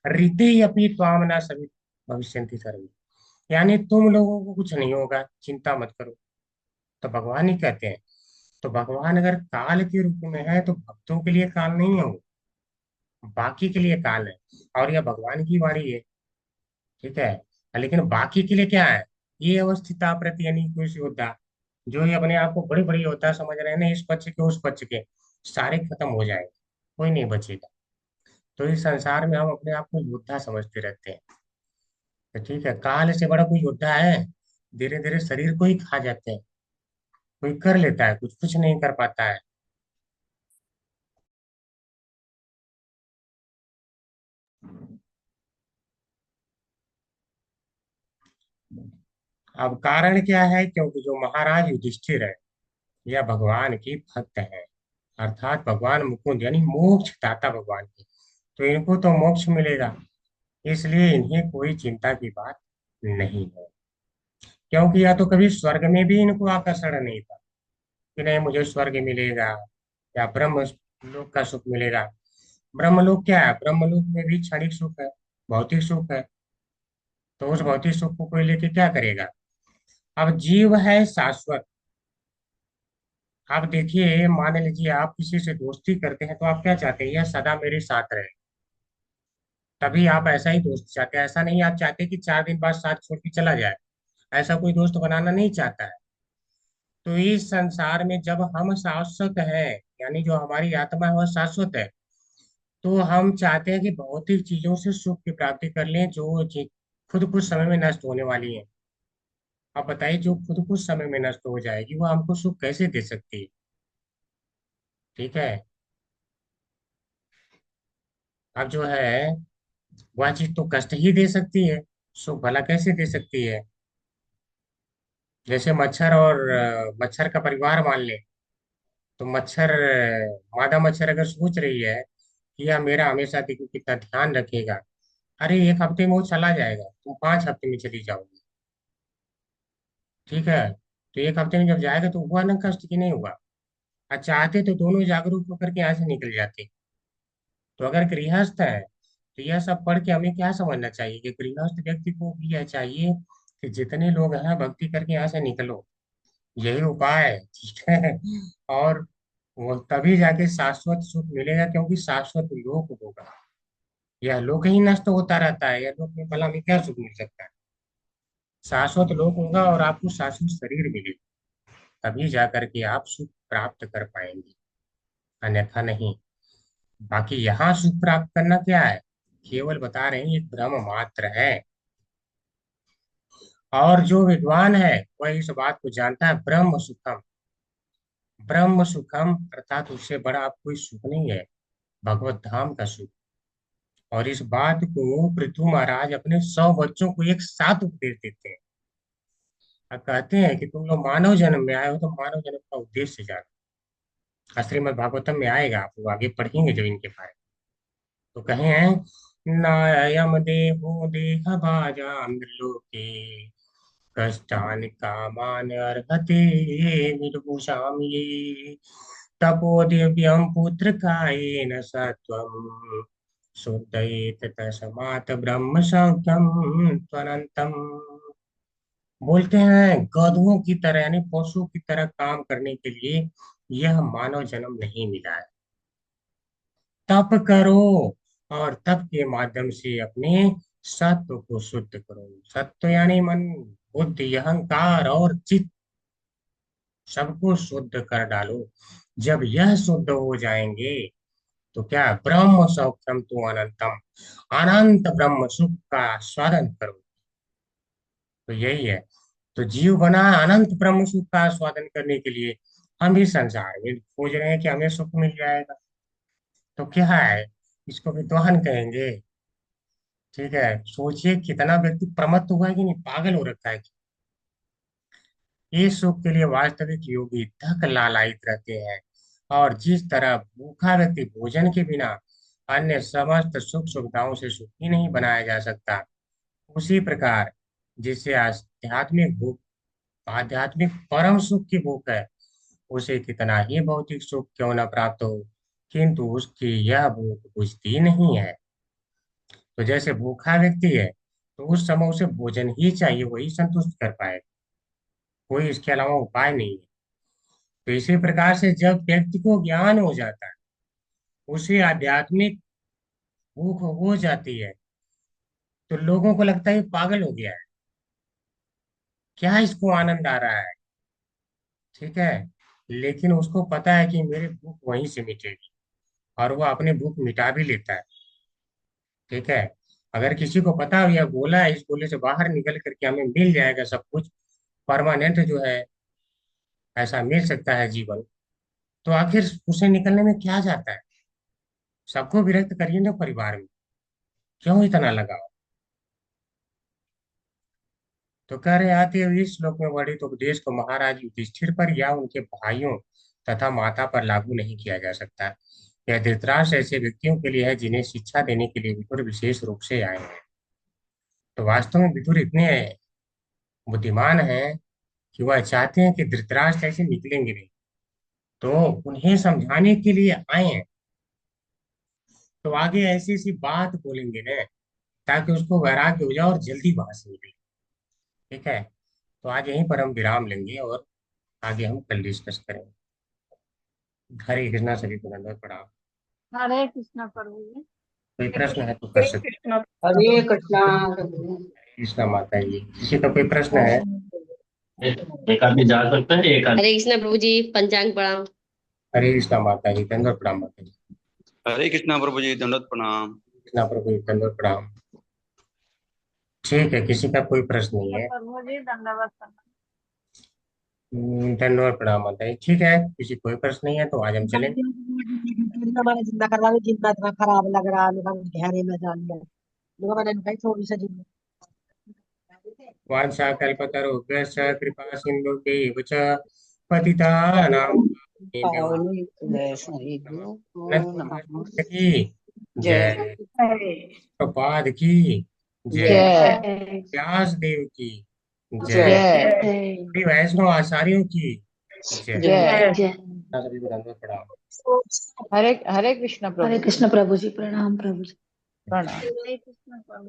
रीते ही अपनी त्वाम ना सभी भविष्यन्ति सर्वे, यानी तुम लोगों को कुछ नहीं होगा, चिंता मत करो। तो भगवान ही कहते हैं, तो भगवान अगर काल के रूप में है तो भक्तों के लिए काल नहीं है वो, बाकी के लिए काल है। और यह भगवान की वाणी है, ठीक है। लेकिन बाकी के लिए क्या है? ये अवस्थिता प्रति यानी कोई योद्धा, जो ये अपने आप को बड़े बड़े योद्धा समझ रहे हैं ना, इस पक्ष के उस पक्ष के, सारे खत्म हो जाएंगे, कोई नहीं बचेगा। तो इस संसार में हम अपने आप को योद्धा समझते रहते हैं, तो ठीक है, काल से बड़ा कोई योद्धा है? धीरे धीरे शरीर को ही खा जाते हैं, कोई कर लेता है, कुछ कुछ नहीं कर पाता है। अब कारण क्या है? क्योंकि जो महाराज युधिष्ठिर है, यह भगवान की भक्त है, अर्थात भगवान मुकुंद यानी मोक्ष दाता भगवान की, तो इनको तो मोक्ष मिलेगा, इसलिए इन्हें कोई चिंता की बात नहीं है। क्योंकि या तो कभी स्वर्ग में भी इनको आकर्षण नहीं था कि नहीं मुझे स्वर्ग मिलेगा या ब्रह्म लोक का सुख मिलेगा। ब्रह्मलोक क्या है? ब्रह्मलोक में भी क्षणिक सुख है, भौतिक सुख है। तो उस भौतिक सुख को कोई लेके क्या करेगा? अब जीव है शाश्वत। आप देखिए, मान लीजिए आप किसी से दोस्ती करते हैं तो आप क्या चाहते हैं? यह सदा मेरे साथ रहे, तभी आप ऐसा ही दोस्त चाहते हैं। ऐसा नहीं आप चाहते कि 4 दिन बाद साथ छोड़ के चला जाए, ऐसा कोई दोस्त बनाना नहीं चाहता है। तो इस संसार में जब हम शाश्वत है, यानी जो हमारी आत्मा है वह शाश्वत है, तो हम चाहते हैं कि भौतिक चीजों से सुख की प्राप्ति कर लें, जो खुद कुछ समय में नष्ट होने वाली है। आप बताइए, जो खुद कुछ समय में नष्ट हो जाएगी वो हमको सुख कैसे दे सकती है? ठीक है। अब जो है वह चीज तो कष्ट ही दे सकती है, सुख भला कैसे दे सकती है? जैसे मच्छर और मच्छर का परिवार मान ले, तो मच्छर, मादा मच्छर अगर सोच रही है कि यह मेरा हमेशा कितना ध्यान रखेगा, अरे 1 हफ्ते में वो चला जाएगा, तुम 5 हफ्ते में चली जाओगी, ठीक है। तो 1 हफ्ते में जब जाएगा तो हुआ ना कष्ट, की नहीं हुआ? और चाहते तो दोनों जागरूक होकर के यहाँ से निकल जाते। तो अगर गृहस्थ है तो यह सब पढ़ के हमें क्या समझना चाहिए कि गृहस्थ व्यक्ति को भी यह चाहिए कि जितने लोग हैं भक्ति करके यहाँ से निकलो, यही उपाय है, ठीक है। और वो तभी जाके शाश्वत सुख मिलेगा, क्योंकि शाश्वत लोक होगा। यह लोक ही नष्ट होता रहता है, यह लोक में भला हमें क्या सुख मिल सकता है? शाश्वत लोक होगा और आपको शाश्वत शरीर मिलेगा, तभी जा करके आप सुख प्राप्त कर पाएंगे, अन्यथा नहीं। बाकी यहाँ सुख प्राप्त करना क्या है? केवल बता रहे हैं, एक भ्रम मात्र है। और जो विद्वान है वह इस बात को जानता है, ब्रह्म सुखम, ब्रह्म सुखम अर्थात उससे बड़ा आप कोई सुख नहीं है, भगवत धाम का सुख। और इस बात को पृथु महाराज अपने 100 बच्चों को एक साथ उपदेश देते हैं और कहते हैं कि तुम लोग मानव जन्म में आए हो तो मानव जन्म का उद्देश्य जानो। श्रीमद् भागवतम में आएगा, आप लोग आगे पढ़ेंगे जब इनके बारे में। तो कहे हैं नायम देहो देह भाजा लोके कष्टानि कामानि अर्हति विदुषामि तपो दिव्यं पुत्रकायेन सत्वं शुद्धयेत तस्मात् ब्रह्म सौख्यं त्वनन्तम्। बोलते हैं गधों की तरह यानी पशु की तरह काम करने के लिए यह मानव जन्म नहीं मिला है। तप करो और तप के माध्यम से अपने सत्व को शुद्ध करो। सत्व यानी मन, बुद्धि, अहंकार और चित्त सबको शुद्ध कर डालो। जब यह शुद्ध हो जाएंगे तो क्या ब्रह्म सौख्यम तो अनंतम, अनंत ब्रह्म सुख का स्वादन करो। तो यही है, तो जीव बना अनंत ब्रह्म सुख का स्वादन करने के लिए। हम इस संसार में खोज रहे हैं कि हमें सुख मिल जाएगा, तो क्या है, इसको विद्वान कहेंगे। ठीक है, सोचिए कितना व्यक्ति प्रमत्त हुआ है कि नहीं, पागल हो रखा है। इस सुख के लिए वास्तविक योगी थक लालायित रहते हैं, और जिस तरह भूखा व्यक्ति भोजन के बिना अन्य समस्त सुख सुविधाओं से सुखी नहीं बनाया जा सकता, उसी प्रकार जिससे आध्यात्मिक परम सुख की भूख है, उसे कितना ही भौतिक सुख क्यों न प्राप्त हो, किंतु उसकी यह भूख बुझती नहीं है। तो जैसे भूखा व्यक्ति है तो उस समय उसे भोजन ही चाहिए, वही संतुष्ट कर पाए, कोई इसके अलावा उपाय नहीं है। तो इसी प्रकार से जब व्यक्ति को ज्ञान हो जाता है, उसे आध्यात्मिक भूख हो जाती है, तो लोगों को लगता है पागल हो गया है, क्या इसको आनंद आ रहा है। ठीक है, लेकिन उसको पता है कि मेरी भूख वहीं से मिटेगी, और वो अपनी भूख मिटा भी लेता है। ठीक है, अगर किसी को पता हो यह गोला है, इस गोले से बाहर निकल करके हमें मिल जाएगा सब कुछ, परमानेंट जो है ऐसा मिल सकता है जीवन, तो आखिर उसे निकलने में क्या जाता है। सबको विरक्त करिए ना परिवार में, क्यों इतना लगाव। तो कह रहे आते हुए इस श्लोक में वर्णित उपदेश को महाराज युधिष्ठिर पर या उनके भाइयों तथा माता पर लागू नहीं किया जा सकता। यह धृतराष्ट्र ऐसे व्यक्तियों के लिए है जिन्हें शिक्षा देने के लिए विदुर विशेष रूप से आए हैं। तो वास्तव में विदुर इतने बुद्धिमान हैं कि वह चाहते हैं कि धृतराष्ट्र ऐसे निकलेंगे नहीं, तो उन्हें समझाने के लिए आए हैं। तो आगे ऐसी ऐसी बात बोलेंगे ना, ताकि उसको वैराग्य हो जाए और जल्दी वहां से निकले। ठीक है, तो आज यहीं पर हम विराम लेंगे और आगे हम कल डिस्कस करेंगे। हरे कृष्णा, सभी को दंडवत प्रणाम। हरे कृष्णा प्रभु जी। कोई प्रश्न है तो कर सकते हैं। हरे कृष्णा। कृष्णा माता जी, किसी का कोई प्रश्न है? एक आदमी जा सकता है, एक आदमी। हरे कृष्णा प्रभु जी, पंचांग प्रणाम। हरे कृष्णा माता जी, दंडवत प्रणाम माता जी। हरे कृष्णा प्रभु जी, दंडवत प्रणाम। कृष्णा प्रभु जी, दंडवत प्रणाम। ठीक है, किसी का कोई प्रश्न नहीं है? प्रभु जी दंडवत प्रणाम। धन्यवाद प्रणाम माता जी। ठीक है, किसी कोई प्रश्न नहीं है तो आज हम चलें। हमारा जिंदा करवा लो, जिंदा इतना खराब लग रहा है, लोग घेरे में डाल दिया, लोग मैंने कही थोड़ी सा जिंदा। वांछा कल्पतरुभ्यश्च कृपा सिन्धुभ्यैव च पतितानां की जय, प्रपाद की जय, व्यास देव की जय, वैष्णव आचार्यों की जय। सभी को धन्यवाद प्रणाम। हरे हरे कृष्ण प्रभु जी, प्रणाम प्रभु जी, प्रणाम। हरे कृष्णा प्रभु।